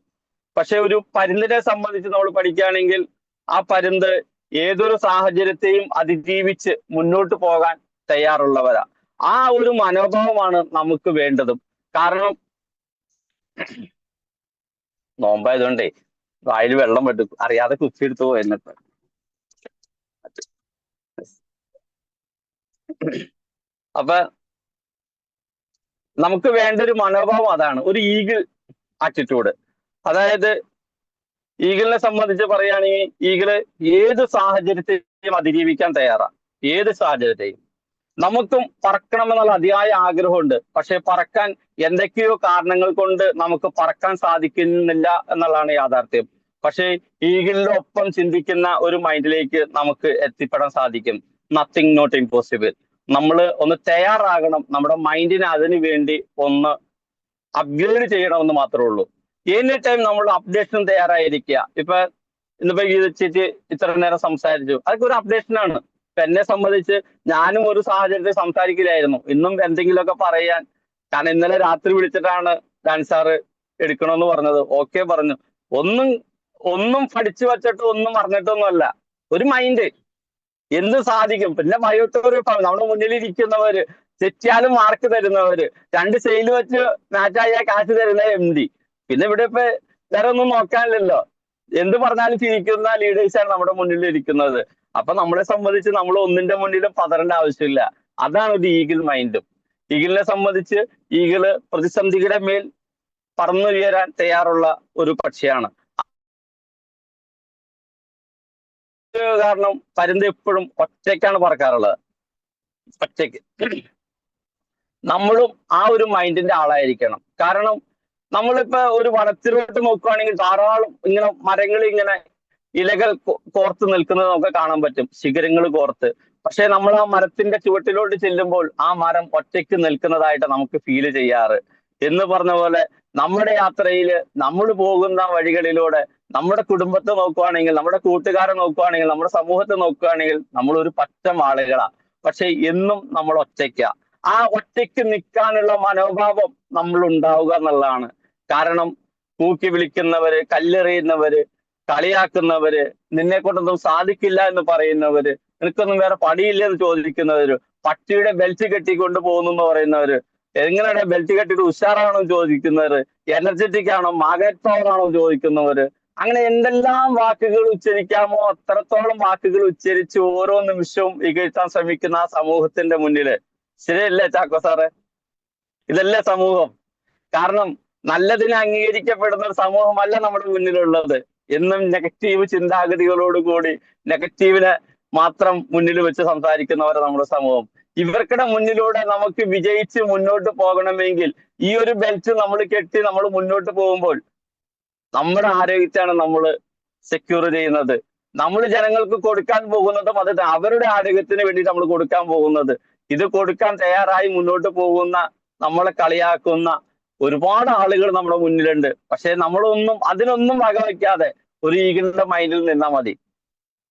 പക്ഷെ ഒരു പരുന്തിനെ സംബന്ധിച്ച് നമ്മൾ പഠിക്കുകയാണെങ്കിൽ ആ പരുന്ത് ഏതൊരു സാഹചര്യത്തെയും അതിജീവിച്ച് മുന്നോട്ട് പോകാൻ തയ്യാറുള്ളവരാ. ആ ഒരു മനോഭാവമാണ് നമുക്ക് വേണ്ടതും. കാരണം നോമ്പായതുകൊണ്ടേ വായിൽ വെള്ളം വിട്ടു, അറിയാതെ കുത്തിയെടുത്ത് പോയെന്നിട്ട്. അപ്പൊ നമുക്ക് വേണ്ട ഒരു മനോഭാവം അതാണ്, ഒരു ഈഗിൾ ആറ്റിറ്റ്യൂഡ്. അതായത് ഈഗിളിനെ സംബന്ധിച്ച് പറയുകയാണെങ്കിൽ ഈഗിള് ഏത് സാഹചര്യത്തെയും അതിജീവിക്കാൻ തയ്യാറാണ്. ഏത് സാഹചര്യത്തെയും. നമുക്കും പറക്കണമെന്നുള്ള അതിയായ ആഗ്രഹമുണ്ട്. പക്ഷെ പറക്കാൻ എന്തൊക്കെയോ കാരണങ്ങൾ കൊണ്ട് നമുക്ക് പറക്കാൻ സാധിക്കുന്നില്ല എന്നുള്ളതാണ് യാഥാർത്ഥ്യം. പക്ഷേ ഈഗിളിന്റെ ഒപ്പം ചിന്തിക്കുന്ന ഒരു മൈൻഡിലേക്ക് നമുക്ക് എത്തിപ്പെടാൻ സാധിക്കും. Nothing not impossible. നമ്മൾ ഒന്ന് തയ്യാറാകണം, നമ്മുടെ മൈൻഡിനെ അതിനു വേണ്ടി ഒന്ന് അപ്ഗ്രേഡ് ചെയ്യണമെന്ന് മാത്രമേ ഉള്ളൂ. എനി ടൈം നമ്മൾ അപ്ഡേഷൻ തയ്യാറായിരിക്കുക. ഇന്നിപ്പോ ഈ ചേച്ചി ഇത്ര നേരം സംസാരിച്ചു, അതൊക്കെ ഒരു അപ്ഡേഷനാണ്. ഇപ്പൊ എന്നെ സംബന്ധിച്ച് ഞാനും ഒരു സാഹചര്യത്തിൽ സംസാരിക്കില്ലായിരുന്നു, ഇന്നും എന്തെങ്കിലുമൊക്കെ പറയാൻ. കാരണം ഇന്നലെ രാത്രി വിളിച്ചിട്ടാണ് ഡാൻസ് സാറ് എടുക്കണമെന്ന് പറഞ്ഞത്. ഓക്കെ പറഞ്ഞു. ഒന്നും ഒന്നും പഠിച്ചു വച്ചിട്ട് ഒന്നും അറിഞ്ഞിട്ടൊന്നുമല്ല, ഒരു മൈൻഡ് എന്ത് സാധിക്കും. പിന്നെ ബയോട്ടോർ നമ്മുടെ മുന്നിൽ ഇരിക്കുന്നവര്, തെറ്റിയാലും മാർക്ക് തരുന്നവര്, 2 സെയിൽ വെച്ച് മാച്ചായ കാശ് തരുന്ന MD. പിന്നെ ഇവിടെ ഇപ്പൊ വേറെ ഒന്നും നോക്കാനില്ലല്ലോ. എന്ത് പറഞ്ഞാലും ചിരിക്കുന്ന ലീഡേഴ്സാണ് നമ്മുടെ മുന്നിൽ ഇരിക്കുന്നത്. അപ്പൊ നമ്മളെ സംബന്ധിച്ച് നമ്മൾ ഒന്നിന്റെ മുന്നിലും പതറേണ്ട ആവശ്യമില്ല. അതാണ് ഒരു ഈഗിൾ മൈൻഡും. ഈഗിളിനെ സംബന്ധിച്ച് ഈഗിള് പ്രതിസന്ധിയുടെ മേൽ പറന്നുയരാൻ തയ്യാറുള്ള ഒരു പക്ഷിയാണ്. കാരണം പരുന്ത് എപ്പോഴും ഒറ്റയ്ക്കാണ് പറക്കാറുള്ളത്, ഒറ്റയ്ക്ക്. നമ്മളും ആ ഒരു മൈൻഡിന്റെ ആളായിരിക്കണം. കാരണം നമ്മളിപ്പോ ഒരു വനത്തിലോട്ട് നോക്കുകയാണെങ്കിൽ ധാരാളം ഇങ്ങനെ മരങ്ങൾ ഇങ്ങനെ ഇലകൾ കോർത്ത് നിൽക്കുന്നത് നമുക്ക് കാണാൻ പറ്റും, ശിഖരങ്ങൾ കോർത്ത്. പക്ഷെ നമ്മൾ ആ മരത്തിന്റെ ചുവട്ടിലോട്ട് ചെല്ലുമ്പോൾ ആ മരം ഒറ്റയ്ക്ക് നിൽക്കുന്നതായിട്ട് നമുക്ക് ഫീൽ ചെയ്യാറ്. എന്ന് പറഞ്ഞ പോലെ നമ്മുടെ യാത്രയിൽ നമ്മൾ പോകുന്ന വഴികളിലൂടെ നമ്മുടെ കുടുംബത്തെ നോക്കുകയാണെങ്കിൽ, നമ്മുടെ കൂട്ടുകാരെ നോക്കുകയാണെങ്കിൽ, നമ്മുടെ സമൂഹത്തെ നോക്കുകയാണെങ്കിൽ നമ്മൾ ഒരു പറ്റം ആളുകളാണ്. പക്ഷെ എന്നും നമ്മൾ ഒറ്റയ്ക്ക. ആ ഒറ്റയ്ക്ക് നിൽക്കാനുള്ള മനോഭാവം നമ്മൾ ഉണ്ടാവുക എന്നുള്ളതാണ്. കാരണം കൂക്കി വിളിക്കുന്നവര്, കല്ലെറിയുന്നവര്, കളിയാക്കുന്നവര്, നിന്നെ കൊണ്ടൊന്നും സാധിക്കില്ല എന്ന് പറയുന്നവര്, നിനക്കൊന്നും വേറെ പണിയില്ല എന്ന് ചോദിക്കുന്നവര്, പട്ടിയുടെ ബെൽറ്റ് കെട്ടിക്കൊണ്ട് പോകുന്നു എന്ന് പറയുന്നവര്, എങ്ങനെയാണ് ബെൽറ്റ് കെട്ടിട്ട് ഉഷാറാണോ ചോദിക്കുന്നവര്, എനർജറ്റിക് ആണോ, മാഗ്നറ്റ് പവർ ആണോ ചോദിക്കുന്നവര്, അങ്ങനെ എന്തെല്ലാം വാക്കുകൾ ഉച്ചരിക്കാമോ അത്രത്തോളം വാക്കുകൾ ഉച്ചരിച്ച് ഓരോ നിമിഷവും ഇകഴ്ത്താൻ ശ്രമിക്കുന്ന ആ സമൂഹത്തിന്റെ മുന്നില്, ശരിയല്ലേ ചാക്കോ സാറേ? ഇതല്ലേ സമൂഹം? കാരണം നല്ലതിനെ അംഗീകരിക്കപ്പെടുന്ന ഒരു സമൂഹമല്ല നമ്മുടെ മുന്നിലുള്ളത്. എന്നും നെഗറ്റീവ് ചിന്താഗതികളോടുകൂടി നെഗറ്റീവിനെ മാത്രം മുന്നിൽ വെച്ച് സംസാരിക്കുന്നവരെ നമ്മുടെ സമൂഹം. ഇവർക്കിടെ മുന്നിലൂടെ നമുക്ക് വിജയിച്ച് മുന്നോട്ട് പോകണമെങ്കിൽ ഈ ഒരു ബെൽറ്റ് നമ്മൾ കെട്ടി നമ്മൾ മുന്നോട്ട് പോകുമ്പോൾ നമ്മുടെ ആരോഗ്യത്തെയാണ് നമ്മൾ സെക്യൂർ ചെയ്യുന്നത്. നമ്മൾ ജനങ്ങൾക്ക് കൊടുക്കാൻ പോകുന്നതും അത് അവരുടെ ആരോഗ്യത്തിന് വേണ്ടി നമ്മൾ കൊടുക്കാൻ പോകുന്നത്. ഇത് കൊടുക്കാൻ തയ്യാറായി മുന്നോട്ട് പോകുന്ന, നമ്മളെ കളിയാക്കുന്ന ഒരുപാട് ആളുകൾ നമ്മുടെ മുന്നിലുണ്ട്. പക്ഷെ നമ്മളൊന്നും അതിനൊന്നും വകവയ്ക്കാതെ ഒരു ഈഗിളിന്റെ മൈൻഡിൽ നിന്നാൽ മതി,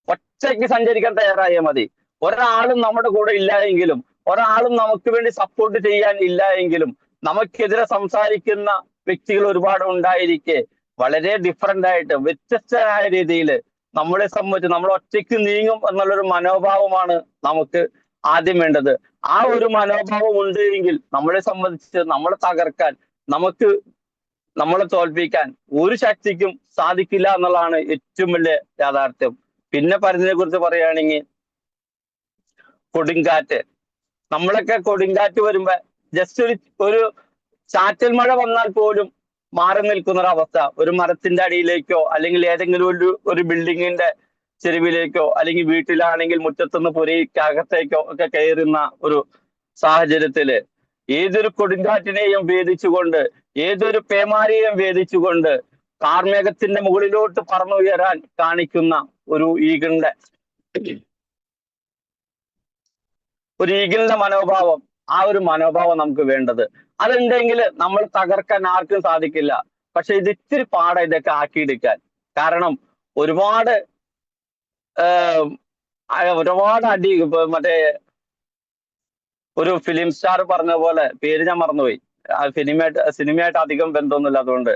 ഒറ്റയ്ക്ക് സഞ്ചരിക്കാൻ തയ്യാറായാൽ മതി. ഒരാളും നമ്മുടെ കൂടെ ഇല്ല എങ്കിലും, ഒരാളും നമുക്ക് വേണ്ടി സപ്പോർട്ട് ചെയ്യാൻ ഇല്ല എങ്കിലും, നമുക്കെതിരെ സംസാരിക്കുന്ന വ്യക്തികൾ ഒരുപാട് ഉണ്ടായിരിക്കെ വളരെ ഡിഫറെന്റ് ആയിട്ട് വ്യത്യസ്തമായ രീതിയിൽ നമ്മളെ സംബന്ധിച്ച് നമ്മൾ ഒറ്റയ്ക്ക് നീങ്ങും എന്നുള്ളൊരു മനോഭാവമാണ് നമുക്ക് ആദ്യം വേണ്ടത്. ആ ഒരു മനോഭാവം ഉണ്ട് എങ്കിൽ നമ്മളെ സംബന്ധിച്ച് നമ്മളെ തകർക്കാൻ, നമ്മളെ തോൽപ്പിക്കാൻ ഒരു ശക്തിക്കും സാധിക്കില്ല എന്നുള്ളതാണ് ഏറ്റവും വലിയ യാഥാർത്ഥ്യം. പിന്നെ പരുന്തിനെ കുറിച്ച് പറയുകയാണെങ്കിൽ കൊടുങ്കാറ്റ്. നമ്മളൊക്കെ കൊടുങ്കാറ്റ് വരുമ്പോ ജസ്റ്റ് ഒരു ചാറ്റൽ മഴ വന്നാൽ പോലും മാറി നിൽക്കുന്ന ഒരു അവസ്ഥ, ഒരു മരത്തിന്റെ അടിയിലേക്കോ അല്ലെങ്കിൽ ഏതെങ്കിലും ഒരു ബിൽഡിങ്ങിന്റെ ചെരുവിലേക്കോ അല്ലെങ്കിൽ വീട്ടിലാണെങ്കിൽ മുറ്റത്തുനിന്ന് പുരയ്ക്കകത്തേക്കോ ഒക്കെ കയറുന്ന ഒരു സാഹചര്യത്തില് ഏതൊരു കൊടുങ്കാറ്റിനെയും ഭേദിച്ചുകൊണ്ട്, ഏതൊരു പേമാരിയെയും ഭേദിച്ചുകൊണ്ട് കാർമേഘത്തിന്റെ മുകളിലോട്ട് പറന്നുയരാൻ കാണിക്കുന്ന ഒരു ഈഗിളിന്റെ മനോഭാവം, ആ ഒരു മനോഭാവം നമുക്ക് വേണ്ടത്. അതുണ്ടെങ്കിൽ നമ്മൾ തകർക്കാൻ ആർക്കും സാധിക്കില്ല. പക്ഷെ ഇത് ഇത്തിരി പാടാ ഇതൊക്കെ ആക്കിയെടുക്കാൻ. കാരണം ഒരുപാട് അടി, മറ്റേ ഒരു ഫിലിം സ്റ്റാർ പറഞ്ഞ പോലെ, പേര് ഞാൻ മറന്നുപോയി, സിനിമയായിട്ട് അധികം ബന്ധമൊന്നുമില്ല, അതുകൊണ്ട്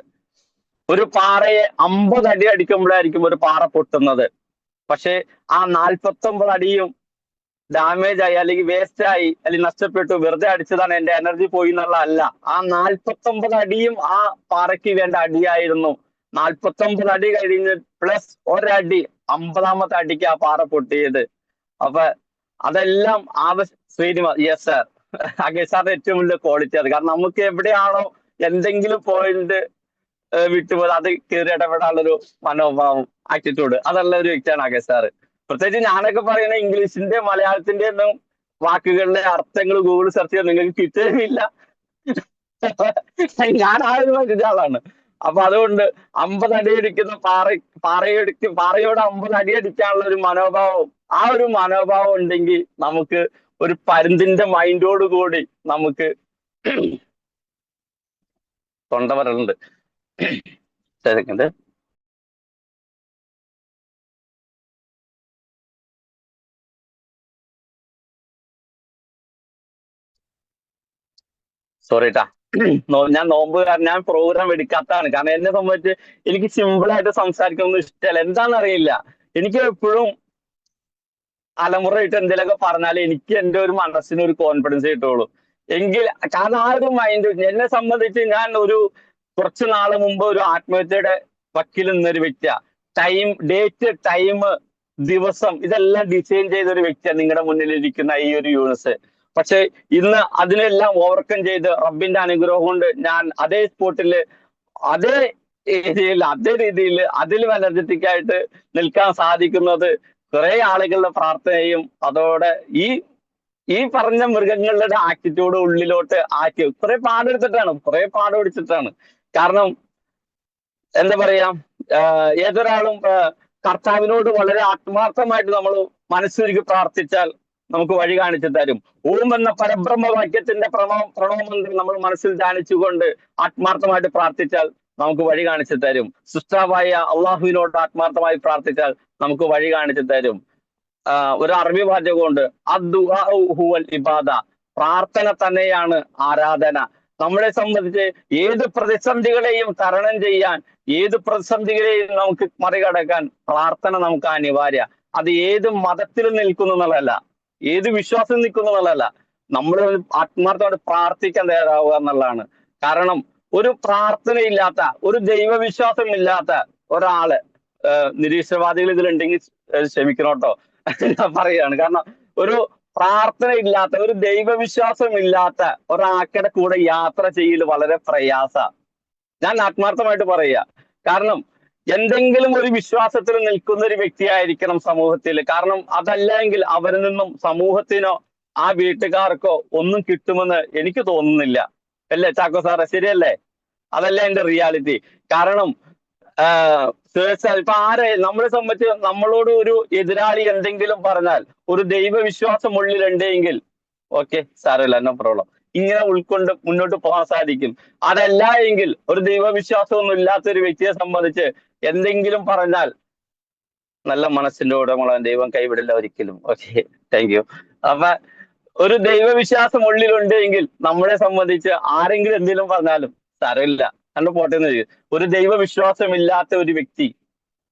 ഒരു പാറയെ 50 അടി അടിക്കുമ്പോഴായിരിക്കും ഒരു പാറ പൊട്ടുന്നത്. പക്ഷെ ആ 49 അടിയും ഡാമേജ് ആയി അല്ലെങ്കിൽ വേസ്റ്റ് ആയി അല്ലെങ്കിൽ നഷ്ടപ്പെട്ടു, വെറുതെ അടിച്ചതാണ്, എന്റെ എനർജി പോയി എന്നുള്ള അല്ല. ആ 49 അടിയും ആ പാറയ്ക്ക് വേണ്ട അടിയായിരുന്നു. 49 അടി കഴിഞ്ഞ് പ്ലസ് ഒരടി, 50ാമത്തെ അടിക്ക് ആ പാറ പൊട്ടിയത്. അപ്പൊ അതെല്ലാം ശ്രീനിവാസ്, യെസ് സാർ, അഖിൽ സാറിന്റെ ഏറ്റവും വലിയ ക്വാളിറ്റി അത്. കാരണം നമുക്ക് എവിടെയാണോ എന്തെങ്കിലും പോയിന്റ് വിട്ടുപോയത് അത് കയറി ഇടപെടാനുള്ളൊരു മനോഭാവം, ആറ്റിറ്റ്യൂഡ്, അതുള്ള ഒരു വ്യക്തിയാണ് അഖിൽ സാറ്. പ്രത്യേകിച്ച് ഞാനൊക്കെ പറയുന്ന ഇംഗ്ലീഷിന്റെ മലയാളത്തിന്റെ ഒന്നും വാക്കുകളിലെ അർത്ഥങ്ങൾ ഗൂഗിൾ സെർച്ച് ചെയ്താൽ നിങ്ങൾക്ക് കിട്ടുകയില്ല. ഞാൻ ആ ഒരു ആളാണ്. അപ്പൊ അതുകൊണ്ട് 50 അടിയടിക്കുന്ന പാറയോട് 50 അടിയടിക്കാനുള്ള ഒരു മനോഭാവം, ആ ഒരു മനോഭാവം ഉണ്ടെങ്കിൽ നമുക്ക് ഒരു പരുന്തിന്റെ മൈൻഡോട് കൂടി നമുക്ക് തൊണ്ട വരലുണ്ട്. സെക്കൻഡ്. സോറി ട്ടാ, ഞാൻ നോമ്പുകാരൻ, ഞാൻ പ്രോഗ്രാം എടുക്കാത്തതാണ്. കാരണം എന്നെ സംബന്ധിച്ച് എനിക്ക് സിമ്പിൾ ആയിട്ട് സംസാരിക്കുന്നൊന്നും ഇഷ്ടമല്ല. എന്താണെന്ന് അറിയില്ല, എനിക്ക് എപ്പോഴും അലമുറയിട്ട് എന്തെങ്കിലുമൊക്കെ പറഞ്ഞാൽ എനിക്ക് എന്റെ ഒരു മനസ്സിന് ഒരു കോൺഫിഡൻസ് കിട്ടുള്ളൂ. എങ്കിൽ കാരണം ആ ഒരു മൈൻഡ് എന്നെ സംബന്ധിച്ച്, ഞാൻ കുറച്ച് നാള് മുമ്പ് ഒരു ആത്മഹത്യയുടെ വക്കിൽ നിന്നൊരു വ്യക്തിയാ. ഡേറ്റ്, ടൈം, ദിവസം ഇതെല്ലാം ഡിസൈൻ ചെയ്ത ഒരു വ്യക്തിയാണ് നിങ്ങളുടെ മുന്നിൽ ഇരിക്കുന്ന ഈ ഒരു യൂണിസ്. പക്ഷെ ഇന്ന് അതിനെല്ലാം ഓവർകം ചെയ്ത് റബ്ബിന്റെ അനുഗ്രഹം കൊണ്ട് ഞാൻ അതേ സ്പോട്ടില്, അതേ രീതിയിൽ അതിലും എനർജറ്റിക് ആയിട്ട് നിൽക്കാൻ സാധിക്കുന്നത് കുറെ ആളുകളുടെ പ്രാർത്ഥനയും അതോടെ ഈ പറഞ്ഞ മൃഗങ്ങളുടെ ആറ്റിറ്റ്യൂഡ് ഉള്ളിലോട്ട് ആക്കി കുറെ പാടുപിടിച്ചിട്ടാണ്. കാരണം എന്താ പറയാ, ഏതൊരാളും കർത്താവിനോട് വളരെ ആത്മാർത്ഥമായിട്ട് നമ്മൾ മനസ്സൊരുക്കി പ്രാർത്ഥിച്ചാൽ നമുക്ക് വഴി കാണിച്ചു തരും. ഓം എന്ന പരബ്രഹ്മവാക്യത്തിന്റെ പ്രണവമന്ത്രം നമ്മൾ മനസ്സിൽ ധ്യാനിച്ചുകൊണ്ട് ആത്മാർത്ഥമായിട്ട് പ്രാർത്ഥിച്ചാൽ നമുക്ക് വഴി കാണിച്ചു തരും. സൃഷ്ടാവായ അള്ളാഹുവിനോട് ആത്മാർത്ഥമായി പ്രാർത്ഥിച്ചാൽ നമുക്ക് വഴി കാണിച്ചു തരും. ഒരു അറബി വാചകമുണ്ട്, അദ്ദുആ ഹുവൽ ഇബാദ, പ്രാർത്ഥന തന്നെയാണ് ആരാധന. നമ്മളെ സംബന്ധിച്ച് ഏത് പ്രതിസന്ധികളെയും തരണം ചെയ്യാൻ, ഏത് പ്രതിസന്ധികളെയും നമുക്ക് മറികടക്കാൻ പ്രാർത്ഥന നമുക്ക് അനിവാര്യ. അത് ഏത് മതത്തിൽ നിൽക്കുന്നു എന്നുള്ളതല്ല, ഏത് വിശ്വാസം നിൽക്കുന്നു എന്നുള്ളതല്ല, നമ്മൾ ആത്മാർത്ഥമായിട്ട് പ്രാർത്ഥിക്കാൻ തയ്യാറാവുക എന്നുള്ളതാണ്. കാരണം ഒരു പ്രാർത്ഥനയില്ലാത്ത, ഒരു ദൈവവിശ്വാസം ഇല്ലാത്ത ഒരാള്, നിരീശ്വരവാദികൾ ഇതിലുണ്ടെങ്കിൽ ക്ഷമിക്കണം കേട്ടോ, ഞാൻ പറയാണ്. കാരണം ഒരു പ്രാർത്ഥന ഇല്ലാത്ത, ഒരു ദൈവവിശ്വാസം ഇല്ലാത്ത ഒരാൾക്കടെ കൂടെ യാത്ര ചെയ്യൽ വളരെ പ്രയാസ. ഞാൻ ആത്മാർത്ഥമായിട്ട് പറയുക. കാരണം എന്തെങ്കിലും ഒരു വിശ്വാസത്തിൽ നിൽക്കുന്ന ഒരു വ്യക്തിയായിരിക്കണം സമൂഹത്തിൽ. കാരണം അതല്ലെങ്കിൽ അവരിൽ നിന്നും സമൂഹത്തിനോ ആ വീട്ടുകാർക്കോ ഒന്നും കിട്ടുമെന്ന് എനിക്ക് തോന്നുന്നില്ല. അല്ലേ ചാക്കോ സാറേ, ശരിയല്ലേ? അതല്ല എന്റെ റിയാലിറ്റി. കാരണം ഇപ്പൊ നമ്മളെ സംബന്ധിച്ച് നമ്മളോട് ഒരു എതിരാളി എന്തെങ്കിലും പറഞ്ഞാൽ, ഒരു ദൈവവിശ്വാസം ഉള്ളിലുണ്ടെങ്കിൽ ഓക്കെ സാരമില്ല, നോ പ്രോബ്ലം, ഇങ്ങനെ ഉൾക്കൊണ്ട് മുന്നോട്ട് പോകാൻ സാധിക്കും. അതല്ല എങ്കിൽ ഒരു ദൈവവിശ്വാസമൊന്നും ഇല്ലാത്ത ഒരു വ്യക്തിയെ സംബന്ധിച്ച് എന്തെങ്കിലും പറഞ്ഞാൽ നല്ല മനസ്സിന്റെ ഉടമകളാൻ ദൈവം കൈവിടില്ല ഒരിക്കലും. Okay, thank you. അപ്പൊ ഒരു ദൈവവിശ്വാസം ഉള്ളിലുണ്ട് എങ്കിൽ നമ്മളെ സംബന്ധിച്ച് ആരെങ്കിലും എന്തെങ്കിലും പറഞ്ഞാലും സാരമില്ല, കണ്ടു പോട്ടെന്ന് ചോദിക്കും. ഒരു ദൈവവിശ്വാസം ഇല്ലാത്ത ഒരു വ്യക്തി,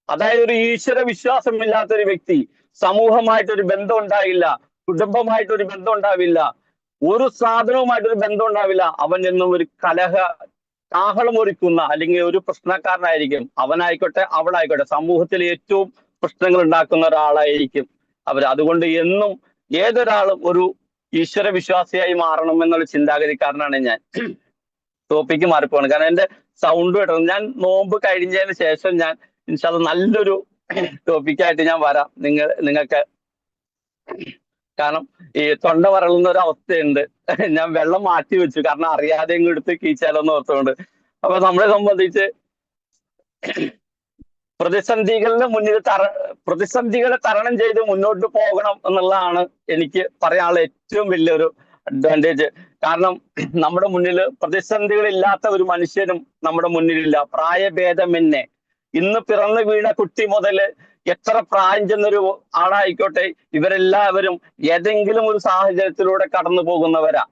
അതായത് ഒരു ഈശ്വര വിശ്വാസം ഇല്ലാത്ത ഒരു വ്യക്തി, സമൂഹമായിട്ടൊരു ബന്ധം ഉണ്ടാവില്ല, കുടുംബമായിട്ടൊരു ബന്ധം ഉണ്ടാവില്ല, ഒരു സാധനവുമായിട്ടൊരു ബന്ധം ഉണ്ടാവില്ല. അവൻ എന്നും ഒരു കാഹളം ഒരുക്കുന്ന അല്ലെങ്കിൽ ഒരു പ്രശ്നക്കാരനായിരിക്കും. അവനായിക്കോട്ടെ അവളായിക്കോട്ടെ, സമൂഹത്തിൽ ഏറ്റവും പ്രശ്നങ്ങൾ ഉണ്ടാക്കുന്ന ഒരാളായിരിക്കും അവർ. അതുകൊണ്ട് എന്നും ഏതൊരാളും ഒരു ഈശ്വര വിശ്വാസിയായി മാറണം എന്നുള്ള ചിന്താഗതിക്കാരനാണ് ഞാൻ. ടോപ്പിക്ക് മാറിപ്പോവാണ്, കാരണം എന്റെ സൗണ്ട് കേട്ടത്. ഞാൻ നോമ്പ് കഴിഞ്ഞതിന് ശേഷം ഞാൻ ഇൻഷാല്ലാ നല്ലൊരു ടോപ്പിക്കായിട്ട് ഞാൻ വരാം നിങ്ങൾക്ക്. കാരണം ഈ തൊണ്ട വരളുന്ന ഒരു അവസ്ഥയുണ്ട്. ഞാൻ വെള്ളം മാറ്റി വെച്ചു, കാരണം അറിയാതെ എങ്ങും എടുത്ത് കീച്ചാലോന്ന് ഓർത്തുകൊണ്ട്. അപ്പൊ നമ്മളെ സംബന്ധിച്ച് പ്രതിസന്ധികളെ തരണം ചെയ്ത് മുന്നോട്ട് പോകണം എന്നുള്ളതാണ് എനിക്ക് പറയാനുള്ള ഏറ്റവും വലിയൊരു അഡ്വാൻറ്റേജ്. കാരണം നമ്മുടെ മുന്നിൽ പ്രതിസന്ധികളില്ലാത്ത ഒരു മനുഷ്യനും നമ്മുടെ മുന്നിലില്ല. പ്രായഭേദമെന്നെ, ഇന്ന് പിറന്നു വീണ കുട്ടി മുതൽ എത്ര പ്രായം ചെന്നൊരു ആളായിക്കോട്ടെ, ഇവരെല്ലാവരും ഏതെങ്കിലും ഒരു സാഹചര്യത്തിലൂടെ കടന്നു പോകുന്നവരാ.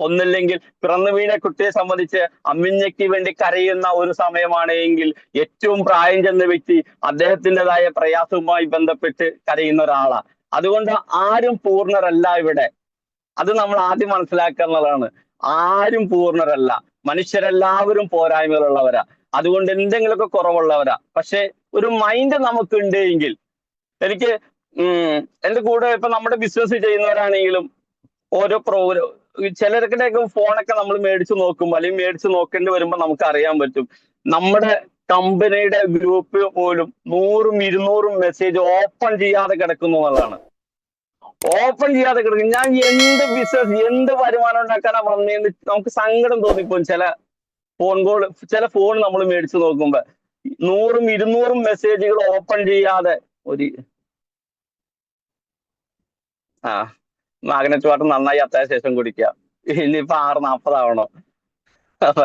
ഒന്നില്ലെങ്കിൽ പിറന്നു വീണ കുട്ടിയെ സംബന്ധിച്ച് അമ്മിഞ്ഞയ്ക്ക് വേണ്ടി കരയുന്ന ഒരു സമയമാണ് എങ്കിൽ, ഏറ്റവും പ്രായം ചെന്ന വ്യക്തി അദ്ദേഹത്തിൻ്റെതായ പ്രയാസവുമായി ബന്ധപ്പെട്ട് കരയുന്ന ഒരാളാ. അതുകൊണ്ട് ആരും പൂർണ്ണരല്ല ഇവിടെ. അത് നമ്മൾ ആദ്യം മനസ്സിലാക്കുക എന്നുള്ളതാണ്. ആരും പൂർണ്ണരല്ല, മനുഷ്യരെല്ലാവരും പോരായ്മകളുള്ളവരാ. അതുകൊണ്ട് എന്തെങ്കിലുമൊക്കെ കുറവുള്ളവരാ. പക്ഷെ ഒരു മൈൻഡ് നമുക്കുണ്ട് എങ്കിൽ, എനിക്ക് എന്റെ കൂടെ ഇപ്പൊ നമ്മുടെ ബിസിനസ് ചെയ്യുന്നവരാണെങ്കിലും ഓരോ ചിലർക്കിടെയൊക്കെ ഫോണൊക്കെ നമ്മൾ മേടിച്ചു നോക്കുമ്പോൾ, അല്ലെങ്കിൽ മേടിച്ചു നോക്കേണ്ടി വരുമ്പോൾ നമുക്ക് അറിയാൻ പറ്റും നമ്മുടെ കമ്പനിയുടെ ഗ്രൂപ്പ് പോലും 100-200 മെസ്സേജ് ഓപ്പൺ ചെയ്യാതെ കിടക്കുന്നു എന്നുള്ളതാണ്. ഓപ്പൺ ചെയ്യാതെ കിടക്കും. ഞാൻ എന്ത് ബിസിനസ് എന്ത് വരുമാനം ഉണ്ടാക്കാനാ വന്നേന്ന് നമുക്ക് സങ്കടം തോന്നിപ്പോകും. ചില ഫോൺ നമ്മൾ മേടിച്ചു നോക്കുമ്പോ 100ഉം 200ഉം മെസ്സേജുകൾ ഓപ്പൺ ചെയ്യാതെ ഒരു ആ മാഗ്നറ്റ് വാട്ടർ നന്നായി അത്തായ ശേഷം കുടിക്കുക. ഇനിയിപ്പോ 6:40 ആവണോ? അപ്പൊ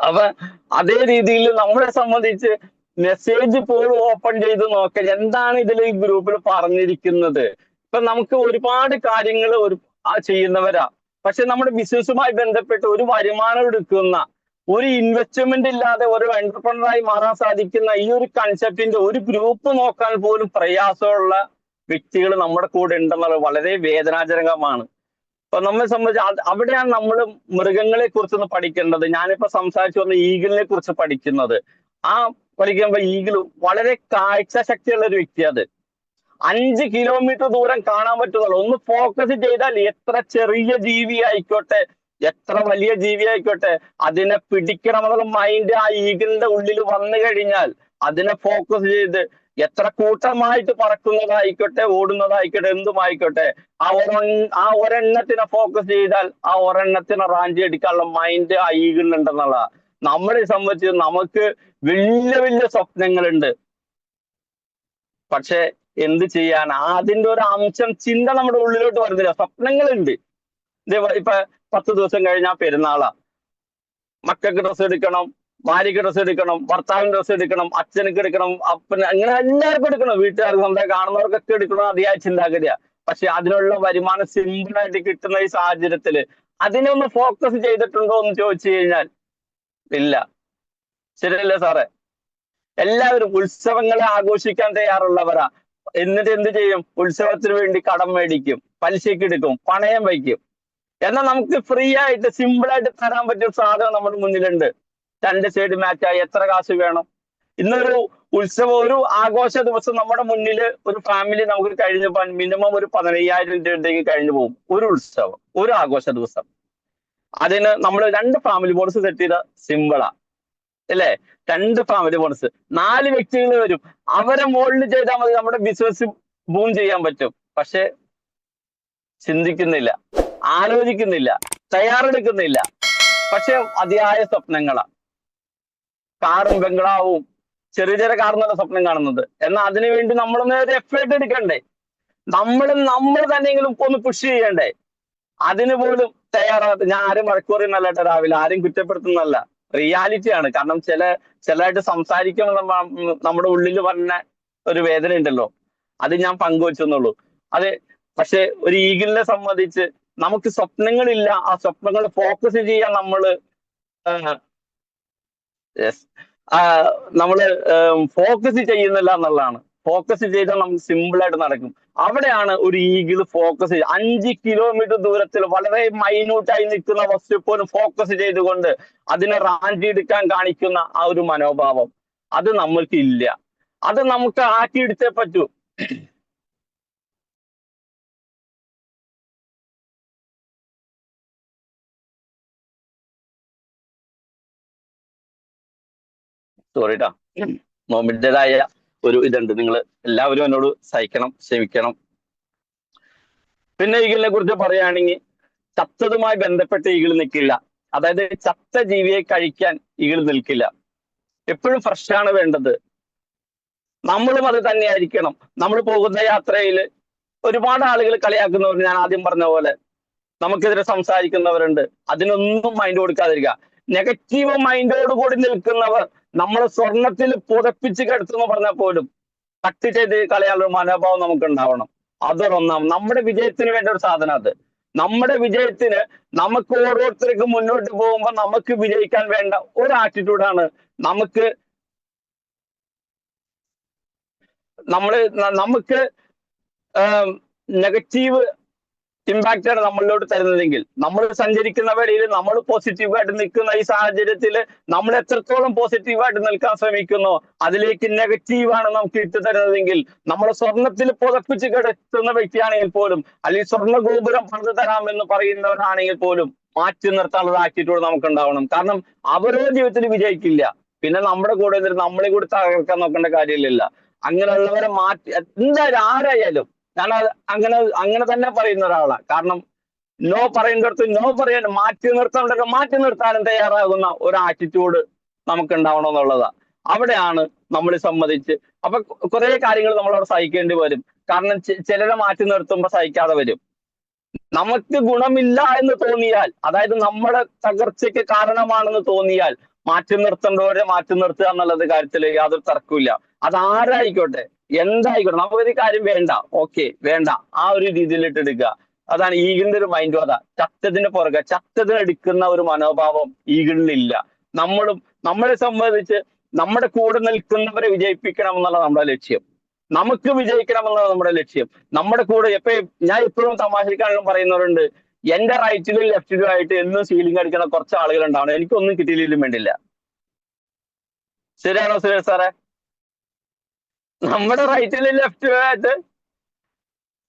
അപ്പൊ അതേ രീതിയിൽ നമ്മളെ സംബന്ധിച്ച് മെസ്സേജ് പോലും ഓപ്പൺ ചെയ്ത് നോക്കാൻ എന്താണ് ഇതിൽ ഈ ഗ്രൂപ്പിൽ പറഞ്ഞിരിക്കുന്നത്. ഇപ്പൊ നമുക്ക് ഒരുപാട് കാര്യങ്ങൾ ചെയ്യുന്നവരാ. പക്ഷെ നമ്മുടെ ബിസിനസ്സുമായി ബന്ധപ്പെട്ട് ഒരു വരുമാനം എടുക്കുന്ന, ഒരു ഇൻവെസ്റ്റ്മെന്റ് ഇല്ലാതെ ഒരു എന്റർപ്രണറായി മാറാൻ സാധിക്കുന്ന ഈ ഒരു കൺസെപ്റ്റിന്റെ ഒരു ഗ്രൂപ്പ് നോക്കാൻ പോലും പ്രയാസമുള്ള വ്യക്തികൾ നമ്മുടെ കൂടെ ഉണ്ടെന്നുള്ളത് വളരെ വേദനാജനകമാണ്. അപ്പൊ നമ്മെ സംബന്ധിച്ച് അവിടെയാണ് നമ്മൾ മൃഗങ്ങളെ കുറിച്ചൊന്ന് പഠിക്കേണ്ടത്. ഞാനിപ്പോ സംസാരിച്ചു വന്ന ഈഗിളിനെ കുറിച്ച് പഠിക്കുന്നത്. ആ പഠിക്കുമ്പോ ഈഗിൾ വളരെ കാഴ്ച ശക്തിയുള്ള ഒരു വ്യക്തി. അത് 5 കിലോമീറ്റർ ദൂരം കാണാൻ പറ്റുന്നുള്ളൂ. ഒന്ന് ഫോക്കസ് ചെയ്താൽ എത്ര ചെറിയ ജീവി ആയിക്കോട്ടെ, എത്ര വലിയ ജീവി ആയിക്കോട്ടെ, അതിനെ പിടിക്കണമെന്നുള്ള മൈൻഡ് ആ ഈഗിളിന്റെ ഉള്ളിൽ വന്നു കഴിഞ്ഞാൽ അതിനെ ഫോക്കസ് ചെയ്ത് എത്ര കൂട്ടമായിട്ട് പറക്കുന്നതായിക്കോട്ടെ, ഓടുന്നതായിക്കോട്ടെ, എന്തുമായിക്കോട്ടെ, ആ ഒരെണ്ണത്തിനെ ഫോക്കസ് ചെയ്താൽ ആ ഒരെണ്ണത്തിനെ റാഞ്ചി അടിക്കാനുള്ള മൈൻഡ് ആ ഈഗിളിനുണ്ടെന്നുള്ള. നമ്മളെ സംബന്ധിച്ച് നമുക്ക് വലിയ വലിയ സ്വപ്നങ്ങളുണ്ട്. പക്ഷെ എന്ത് ചെയ്യാൻ, അതിന്റെ ഒരു അംശം ചിന്ത നമ്മുടെ ഉള്ളിലോട്ട് വരുന്നില്ല. സ്വപ്നങ്ങളുണ്ട്. ഇപ്പൊ 10 ദിവസം കഴിഞ്ഞാൽ പെരുന്നാളാ. മക്കൾക്ക് ഡ്രസ്സ് എടുക്കണം, ഭാര്യയ്ക്ക് ഡ്രസ്സ് എടുക്കണം, ഭർത്താവിന് ഡ്രസ്സ് എടുക്കണം, അച്ഛനക്ക് എടുക്കണം, അപ്പന്, അങ്ങനെ എല്ലാവർക്കും എടുക്കണം. വീട്ടുകാർക്ക് സ്വന്തം കാണുന്നവർക്കൊക്കെ എടുക്കണം. അതിയായ ചിന്താഗതിയാ. പക്ഷെ അതിനുള്ള വരുമാനം സിമ്പിളായിട്ട് കിട്ടുന്ന ഈ സാഹചര്യത്തില് അതിനൊന്ന് ഫോക്കസ് ചെയ്തിട്ടുണ്ടോ എന്ന് ചോദിച്ചു കഴിഞ്ഞാൽ ഇല്ല. ശരിയല്ലേ സാറേ? എല്ലാവരും ഉത്സവങ്ങളെ ആഘോഷിക്കാൻ തയ്യാറുള്ളവരാ. എന്നിട്ട് എന്ത് ചെയ്യും? ഉത്സവത്തിന് വേണ്ടി കടം മേടിക്കും, പലിശയ്ക്ക് എടുക്കും, പണയം വയ്ക്കും. എന്നാൽ നമുക്ക് ഫ്രീ ആയിട്ട് സിമ്പിൾ ആയിട്ട് തരാൻ പറ്റിയ സാധനം നമ്മുടെ മുന്നിലുണ്ട്. 2 സൈഡ് മാച്ചായി എത്ര കാശ് വേണം? ഇന്നൊരു ഉത്സവം, ഒരു ആഘോഷ ദിവസം നമ്മുടെ മുന്നിൽ ഒരു ഫാമിലി നമുക്ക് കഴിഞ്ഞു പോകാൻ മിനിമം ഒരു 15,000 രൂപയ്ക്ക് കഴിഞ്ഞു പോകും. ഒരു ഉത്സവം, ഒരു ആഘോഷ ദിവസം. അതിന് നമ്മൾ 2 ഫാമിലി ബോണസ് സെറ്റ് ചെയ്ത സിമ്പിളാ അല്ലേ? 2 ഫാമിലി ബോണസ്, 4 വ്യക്തികൾ വരും. അവരെ മുകളിൽ ചെയ്താൽ മതി, നമ്മുടെ ബിസിനസ് ബൂം ചെയ്യാൻ പറ്റും. പക്ഷെ ചിന്തിക്കുന്നില്ല, ആലോചിക്കുന്നില്ല, തയ്യാറെടുക്കുന്നില്ല. പക്ഷെ അതിയായ സ്വപ്നങ്ങളാ. കാറും ബംഗ്ലാവും ചെറിയ ചെറിയ കാർന്നുള്ള സ്വപ്നം കാണുന്നത്. എന്നാൽ അതിനുവേണ്ടി നമ്മളൊന്ന് ഒരു എഫേർട്ട് എടുക്കണ്ടേ? നമ്മൾ തന്നെയെങ്കിലും ഒന്ന് പുഷ് ചെയ്യണ്ടേ? അതിന് പോലും തയ്യാറാകാത്ത, ഞാൻ ആരും വഴക്കുറയുന്നല്ല കേട്ടോ, രാവിലെ ആരും കുറ്റപ്പെടുത്തുന്നല്ല, റിയാലിറ്റിയാണ്. കാരണം ചിലരായിട്ട് സംസാരിക്കുമ്പോൾ നമ്മുടെ ഉള്ളിൽ പറഞ്ഞ ഒരു വേദന ഉണ്ടല്ലോ, അത് ഞാൻ പങ്കുവെച്ചെന്നുള്ളൂ. അത് പക്ഷെ ഒരു ഈഗിളിനെ സംബന്ധിച്ച് നമുക്ക് സ്വപ്നങ്ങളില്ല. ആ സ്വപ്നങ്ങൾ ഫോക്കസ് ചെയ്യാൻ നമ്മള് നമ്മള് ഫോക്കസ് ചെയ്യുന്നില്ല എന്നുള്ളതാണ്. ഫോക്കസ് ചെയ്താൽ നമുക്ക് സിമ്പിൾ ആയിട്ട് നടക്കും. അവിടെയാണ് ഒരു ഈഗിൾ ഫോക്കസ് 5 കിലോമീറ്റർ ദൂരത്തിൽ വളരെ മൈന്യൂട്ടായി നിൽക്കുന്ന വസ്തു പോലും ഫോക്കസ് ചെയ്തുകൊണ്ട് അതിനെ റാഞ്ചിയെടുക്കാൻ കാണിക്കുന്ന ആ ഒരു മനോഭാവം, അത് നമ്മൾക്ക് ഇല്ല. അത് നമുക്ക് ആക്കിയെടുത്തേ പറ്റൂ. സോറിട്ടാ, നോമ്പിൻ്റെതായ ഒരു ഇതുണ്ട്. നിങ്ങൾ എല്ലാവരും എന്നോട് സഹിക്കണം, ക്ഷമിക്കണം. പിന്നെ ഈഗിളിനെ കുറിച്ച് പറയുകയാണെങ്കിൽ ചത്തതുമായി ബന്ധപ്പെട്ട് ഈഗിൾ നിൽക്കില്ല. അതായത് ചത്ത ജീവിയെ കഴിക്കാൻ ഈഗിൾ നിൽക്കില്ല. എപ്പോഴും ഫ്രഷാണ് വേണ്ടത്. നമ്മളും അത് തന്നെയായിരിക്കണം. നമ്മൾ പോകുന്ന യാത്രയിൽ ഒരുപാട് ആളുകൾ കളിയാക്കുന്നവർ, ഞാൻ ആദ്യം പറഞ്ഞ പോലെ നമുക്കെതിരെ സംസാരിക്കുന്നവരുണ്ട്. അതിനൊന്നും മൈൻഡ് കൊടുക്കാതിരിക്കുക. നെഗറ്റീവ് മൈൻഡോട് കൂടി നിൽക്കുന്നവർ നമ്മളെ സ്വർണത്തിൽ പുതപ്പിച്ച് കിടത്തുമെന്ന് പറഞ്ഞാൽ പോലും കട്ട് ചെയ്ത് കളയാനുള്ള മനോഭാവം നമുക്ക് ഉണ്ടാവണം. അതൊരൊന്നാം നമ്മുടെ വിജയത്തിന് വേണ്ട ഒരു സാധനം. അത് നമ്മുടെ വിജയത്തിന്, നമുക്ക് ഓരോരുത്തർക്കും മുന്നോട്ട് പോകുമ്പോൾ നമുക്ക് വിജയിക്കാൻ വേണ്ട ഒരു ആറ്റിറ്റ്യൂഡാണ്. നമുക്ക് നെഗറ്റീവ് ഇമ്പാക്റ്റ് ആണ് നമ്മളിലോട്ട് തരുന്നതെങ്കിൽ, നമ്മൾ സഞ്ചരിക്കുന്ന വഴിയിൽ നമ്മൾ പോസിറ്റീവായിട്ട് നിൽക്കുന്ന ഈ സാഹചര്യത്തിൽ നമ്മൾ എത്രത്തോളം പോസിറ്റീവായിട്ട് നിൽക്കാൻ ശ്രമിക്കുന്നോ അതിലേക്ക് നെഗറ്റീവാണ് നമുക്ക് ഇട്ട് തരുന്നതെങ്കിൽ, നമ്മളെ സ്വർണത്തിൽ പുതപ്പിച്ച് കിടത്തുന്ന വ്യക്തിയാണെങ്കിൽ പോലും, അല്ലെങ്കിൽ സ്വർണ്ണ ഗോപുരം പണിത് തരാമെന്ന് പറയുന്നവരാണെങ്കിൽ പോലും മാറ്റി നിർത്താനുള്ള ആറ്റിറ്റ്യൂഡ് നമുക്ക് ഉണ്ടാവണം. കാരണം അവരുടെ ജീവിതത്തിൽ വിജയിക്കില്ല. പിന്നെ നമ്മുടെ കൂടെ നമ്മളെ കൂടി തകർക്കാൻ നോക്കേണ്ട കാര്യമില്ല. അങ്ങനെയുള്ളവരെ മാറ്റി, എന്തായാലും ആരായാലും ഞാൻ അങ്ങനെ അങ്ങനെ തന്നെ പറയുന്ന ഒരാളാണ്. കാരണം നോ പറയുന്നിടത്ത് നോ പറയാൻ, മാറ്റി നിർത്താനും തയ്യാറാകുന്ന ഒരു ആറ്റിറ്റ്യൂഡ് നമുക്ക് ഉണ്ടാവണം അവിടെയാണ് നമ്മൾ സംബന്ധിച്ച്. അപ്പൊ കുറെ കാര്യങ്ങൾ നമ്മൾ അവിടെ സഹിക്കേണ്ടി വരും. കാരണം ചിലരെ മാറ്റി നിർത്തുമ്പോൾ സഹിക്കാതെ വരും. നമുക്ക് ഗുണമില്ല എന്ന് തോന്നിയാൽ, അതായത് നമ്മുടെ തകർച്ചയ്ക്ക് കാരണമാണെന്ന് തോന്നിയാൽ മാറ്റി നിർത്തേണ്ടവരെ മാറ്റി നിർത്തുക എന്നുള്ളത് കാര്യത്തിൽ യാതൊരു തർക്കമില്ല. അത് ആരായിക്കോട്ടെ, എന്തായിക്കോട്ടെ, നമുക്കൊരു കാര്യം വേണ്ട, ഓക്കെ വേണ്ട, ആ ഒരു രീതിയിലിട്ട് എടുക്കുക. അതാണ് ഈഗിളിന്റെ ഒരു മൈൻഡ്. അതാ ചത്തതിന് എടുക്കുന്ന ഒരു മനോഭാവം ഈഗിളിനില്ല. നമ്മളെ സംബന്ധിച്ച് നമ്മുടെ കൂടെ നിൽക്കുന്നവരെ വിജയിപ്പിക്കണം എന്നുള്ള നമ്മുടെ ലക്ഷ്യം. നമുക്ക് വിജയിക്കണം എന്നുള്ള നമ്മുടെ ലക്ഷ്യം. നമ്മുടെ കൂടെ ഞാൻ എപ്പോഴും തമാശക്കാണെങ്കിലും പറയുന്നവരുണ്ട്, എന്റെ റൈറ്റിലും ലെഫ്റ്റിലും ആയിട്ട് എന്നും സീലിംഗ് അടിക്കുന്ന കുറച്ച് ആളുകൾ ഉണ്ടാവണം, എനിക്കൊന്നും കിട്ടിയില്ലെങ്കിലും വേണ്ടില്ല. ശരിയാണോ സുരേഷ് സാറേ? നമ്മുടെ റൈറ്റിലും ലെഫ്റ്റിലും ആയിട്ട്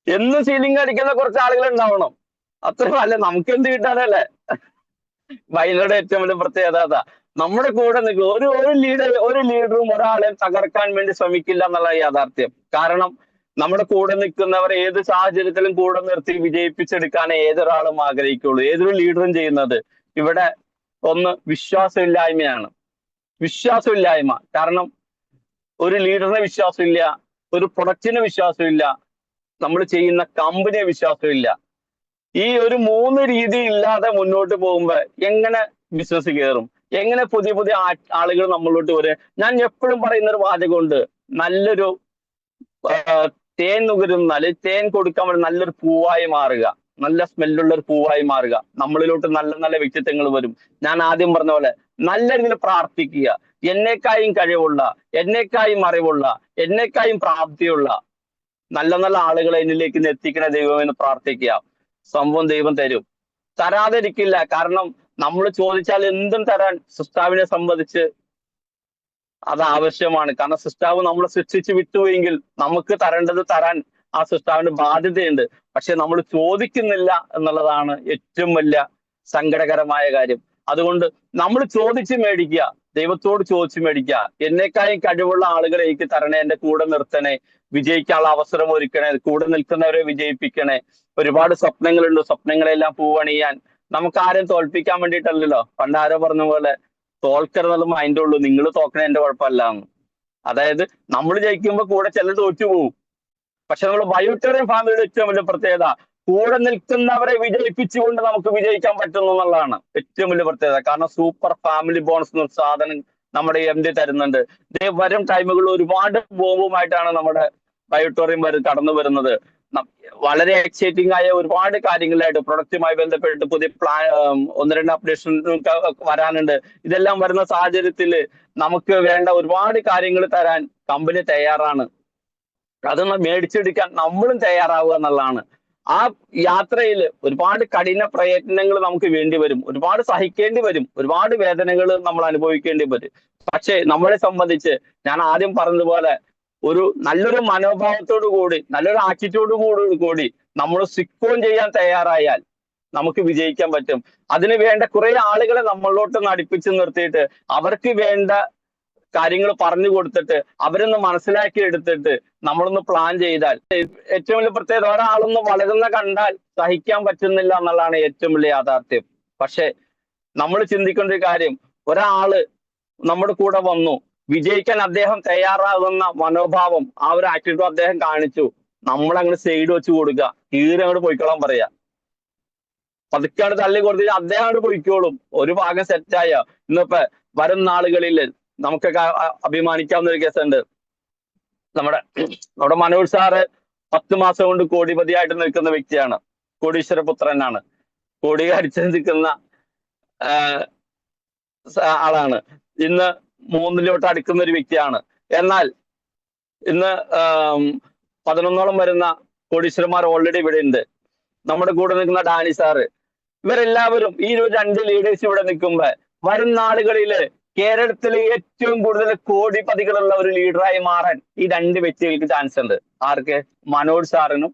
എന്നും സീലിംഗ് അടിക്കുന്ന കുറച്ച് ആളുകൾ ഉണ്ടാവണം. അത്രയും അല്ല, നമുക്ക് എന്ത് കിട്ടാനല്ലേ? വൈലയുടെ ഏറ്റവും വലിയ പ്രത്യേകത അതാ. നമ്മുടെ കൂടെ നിൽക്കുക ഒരു ലീഡറും ഒരാളെ തകർക്കാൻ വേണ്ടി ശ്രമിക്കില്ല എന്നുള്ള യാഥാർത്ഥ്യം. കാരണം നമ്മുടെ കൂടെ നിൽക്കുന്നവരെ ഏത് സാഹചര്യത്തിലും കൂടെ നിർത്തി വിജയിപ്പിച്ചെടുക്കാനേ ഏതൊരാളും ആഗ്രഹിക്കുള്ളൂ. ഏതൊരു ലീഡറും ചെയ്യുന്നത് ഇവിടെ ഒന്ന് വിശ്വാസമില്ലായ്മയാണ്. വിശ്വാസമില്ലായ്മ. കാരണം ഒരു ലീഡറിനെ വിശ്വാസമില്ല, ഒരു പ്രൊഡക്റ്റിന് വിശ്വാസമില്ല, നമ്മൾ ചെയ്യുന്ന കമ്പനിയെ വിശ്വാസമില്ല. ഈ ഒരു 3 രീതി ഇല്ലാതെ മുന്നോട്ട് പോകുമ്പോ എങ്ങനെ ബിസിനസ് കയറും? എങ്ങനെ പുതിയ ആളുകൾ നമ്മളോട്ട് വരും? ഞാൻ എപ്പോഴും പറയുന്ന ഒരു വാചകമുണ്ട്, നല്ലൊരു തേൻ നുകരുന്ന, അല്ലെങ്കിൽ തേൻ കൊടുക്കാൻ വേണ്ടി നല്ലൊരു പൂവായി മാറുക, നല്ല സ്മെല്ലുള്ള ഒരു പൂവായി മാറുക. നമ്മളിലോട്ട് നല്ല നല്ല വ്യക്തിത്വങ്ങൾ വരും. ഞാൻ ആദ്യം പറഞ്ഞ പോലെ നല്ല രീതിയിൽ പ്രാർത്ഥിക്കുക. എന്നെക്കായും കഴിവുള്ള, എന്നെക്കായും അറിവുള്ള, എന്നെക്കായും പ്രാപ്തിയുള്ള നല്ല നല്ല ആളുകളെ എന്നിലേക്ക് എത്തിക്കണ ദൈവമെന്ന് പ്രാർത്ഥിക്കുക. സംഭവം ദൈവം തരും, തരാതിരിക്കില്ല. കാരണം നമ്മൾ ചോദിച്ചാൽ എന്തും തരാൻ സൃഷ്ടാവിനെ സംബന്ധിച്ച് അത് ആവശ്യമാണ്. കാരണം സൃഷ്ടാവ് നമ്മളെ സൃഷ്ടിച്ച് വിട്ടുവെങ്കിൽ നമുക്ക് തരേണ്ടത് തരാൻ ആ സൃഷ്ടാവിന് ബാധ്യതയുണ്ട്. പക്ഷെ നമ്മൾ ചോദിക്കുന്നില്ല എന്നുള്ളതാണ് ഏറ്റവും വലിയ സങ്കടകരമായ കാര്യം. അതുകൊണ്ട് നമ്മൾ ചോദിച്ച് മേടിക്കുക, ദൈവത്തോട് ചോദിച്ചു മേടിക്കുക. എന്നെക്കാളും കഴിവുള്ള ആളുകളെ എനിക്ക് തരണേ, എന്റെ കൂടെ നിർത്തണേ, വിജയിക്കാനുള്ള അവസരം ഒരുക്കണേ, കൂടെ നിൽക്കുന്നവരെ വിജയിപ്പിക്കണേ. ഒരുപാട് സ്വപ്നങ്ങളുണ്ട്, സ്വപ്നങ്ങളെല്ലാം പൂവണിയാൻ. നമുക്ക് ആരും തോൽപ്പിക്കാൻ വേണ്ടിയിട്ടല്ലല്ലോ. പണ്ട് ആരോ പറഞ്ഞ പോലെ തോൽക്കരുന്നുള്ള മൈൻഡേ ഉള്ളൂ, നിങ്ങൾ തോക്കണേ എന്റെ കുഴപ്പമല്ല എന്ന്. അതായത് നമ്മൾ ജയിക്കുമ്പോൾ കൂടെ ചിലർ തോറ്റു പോകും. പക്ഷെ നമ്മൾ ബയോട്ടേറിയൻ ഫാമിലിയുടെ ഏറ്റവും വലിയ പ്രത്യേകത, കൂടെ നിൽക്കുന്നവരെ വിജയിപ്പിച്ചുകൊണ്ട് നമുക്ക് വിജയിക്കാൻ പറ്റുന്നു എന്നുള്ളതാണ് ഏറ്റവും വലിയ പ്രത്യേകത. കാരണം സൂപ്പർ ഫാമിലി ബോണസ് എന്നൊരു സാധനം നമ്മുടെ MD തരുന്നുണ്ട്. വരും ടൈമുകളിൽ ഒരുപാട് ബോംബുമായിട്ടാണ് നമ്മുടെ ബയോട്ടോറിയം കടന്നു വരുന്നത്. വളരെ എക്സൈറ്റിംഗ് ആയ ഒരുപാട് കാര്യങ്ങളായിട്ട് പ്രൊഡക്റ്റുമായി ബന്ധപ്പെട്ട് പുതിയ പ്ലാൻ 1-2 അപ്ഡേഷൻ വരാനുണ്ട്. ഇതെല്ലാം വരുന്ന സാഹചര്യത്തിൽ നമുക്ക് വേണ്ട ഒരുപാട് കാര്യങ്ങൾ തരാൻ കമ്പനി തയ്യാറാണ്. അതൊന്ന് മേടിച്ചെടുക്കാൻ നമ്മളും തയ്യാറാവുക എന്നുള്ളതാണ്. ആ യാത്രയിൽ ഒരുപാട് കഠിന പ്രയത്നങ്ങൾ നമുക്ക് വേണ്ടി വരും, ഒരുപാട് സഹിക്കേണ്ടി വരും, ഒരുപാട് വേദനകൾ നമ്മൾ അനുഭവിക്കേണ്ടി വരും. പക്ഷെ നമ്മളെ സംബന്ധിച്ച് ഞാൻ ആദ്യം പറഞ്ഞതുപോലെ നല്ലൊരു മനോഭാവത്തോടു കൂടി, നല്ലൊരു ആറ്റിറ്റ്യൂഡ് കൂടി നമ്മൾ സിക്കോൺ ചെയ്യാൻ തയ്യാറായാൽ നമുക്ക് വിജയിക്കാൻ പറ്റും. അതിന് വേണ്ട കുറെ ആളുകളെ നമ്മളിലോട്ട് അടുപ്പിച്ച് നിർത്തിയിട്ട് അവർക്ക് വേണ്ട കാര്യങ്ങൾ പറഞ്ഞു കൊടുത്തിട്ട് അവരൊന്ന് മനസ്സിലാക്കി എടുത്തിട്ട് നമ്മളൊന്ന് പ്ലാൻ ചെയ്താൽ ഏറ്റവും വലിയ പ്രത്യേകത, ഒരാളൊന്ന് വളരുന്ന കണ്ടാൽ സഹിക്കാൻ പറ്റുന്നില്ല എന്നുള്ളതാണ് ഏറ്റവും വലിയ യാഥാർത്ഥ്യം. പക്ഷെ നമ്മൾ ചിന്തിക്കേണ്ട ഒരു കാര്യം, ഒരാള് നമ്മുടെ കൂടെ വന്നു, വിജയിക്കാൻ അദ്ദേഹം തയ്യാറാകുന്ന മനോഭാവം, ആ ഒരു ആറ്റിറ്റ്യൂഡ് അദ്ദേഹം കാണിച്ചു, നമ്മളങ്ങനെ സൈഡ് വെച്ച് കൊടുക്കുക, കീറി അങ്ങോട്ട് പോയിക്കോളാൻ പറയാ. പതുക്കാണ് തള്ളി കൊടുത്തിട്ട് അദ്ദേഹം അങ്ങോട്ട് പോയിക്കോളും. ഒരു ഭാഗം സെറ്റായ ഇന്നിപ്പോ വരും നാളുകളിൽ നമുക്കൊക്കെ അഭിമാനിക്കാവുന്ന ഒരു കേസുണ്ട്. നമ്മുടെ മനോജ് സാറ് 10 മാസം കൊണ്ട് കോടിപതിയായിട്ട് നിൽക്കുന്ന വ്യക്തിയാണ്. കോടീശ്വര പുത്രനാണ്. കോടി അടിച്ചു നിൽക്കുന്ന ആളാണ്. ഇന്ന് 3 അടുക്കുന്ന ഒരു വ്യക്തിയാണ്. എന്നാൽ ഇന്ന് 11ഓളം വരുന്ന കോടീശ്വരന്മാർ ഓൾറെഡി ഇവിടെ ഉണ്ട്. നമ്മുടെ കൂടെ നിൽക്കുന്ന ഡാനി സാറ്, ഇവരെല്ലാവരും ഈ 2 ലീഡേഴ്സ് ഇവിടെ നിൽക്കുമ്പോ വരും നാളുകളില് കേരളത്തിലെ ഏറ്റവും കൂടുതൽ കോടിപതികളുള്ള ഒരു ലീഡറായി മാറാൻ ഈ 2 വ്യക്തികൾക്ക് ചാൻസ് ഉണ്ട്. ആർക്ക്? മനോജ് സാറിനും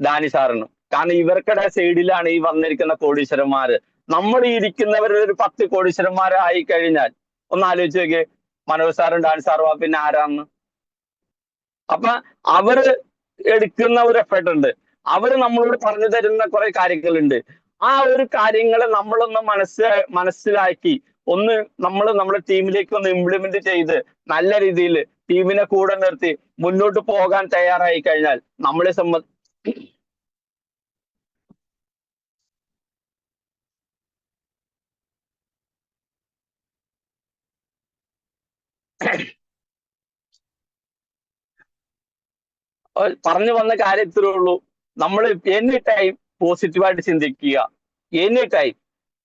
ഡാനി സാറിനും. കാരണം ഇവർക്കിടെ സൈഡിലാണ് ഈ വന്നിരിക്കുന്ന കോടീശ്വരന്മാര്. നമ്മൾ ഈ ഇരിക്കുന്നവരിൽ ഒരു 10 കോടീശ്വരന്മാരായി കഴിഞ്ഞാൽ ഒന്ന് ആലോചിച്ച് നോക്കിയേ, മനോജ് സാറും ഡാനി സാറും പിന്നെ ആരാന്ന്. അപ്പൊ അവര് എടുക്കുന്ന ഒരു എഫേർട്ട് ഉണ്ട്. അവര് നമ്മളോട് പറഞ്ഞു തരുന്ന കുറെ കാര്യങ്ങളുണ്ട്. ആ ഒരു കാര്യങ്ങളെ നമ്മളൊന്ന് മനസ്സിലാക്കി ഒന്ന് നമ്മുടെ ടീമിലേക്ക് ഒന്ന് ഇംപ്ലിമെന്റ് ചെയ്ത് നല്ല രീതിയിൽ ടീമിനെ കൂടെ നിർത്തി മുന്നോട്ട് പോകാൻ തയ്യാറായി കഴിഞ്ഞാൽ നമ്മളെ പറഞ്ഞു വന്ന കാര്യം ഇത്രേ ഉള്ളൂ. നമ്മൾ എനി ടൈം പോസിറ്റീവായിട്ട് ചിന്തിക്കുക, എനി ടൈം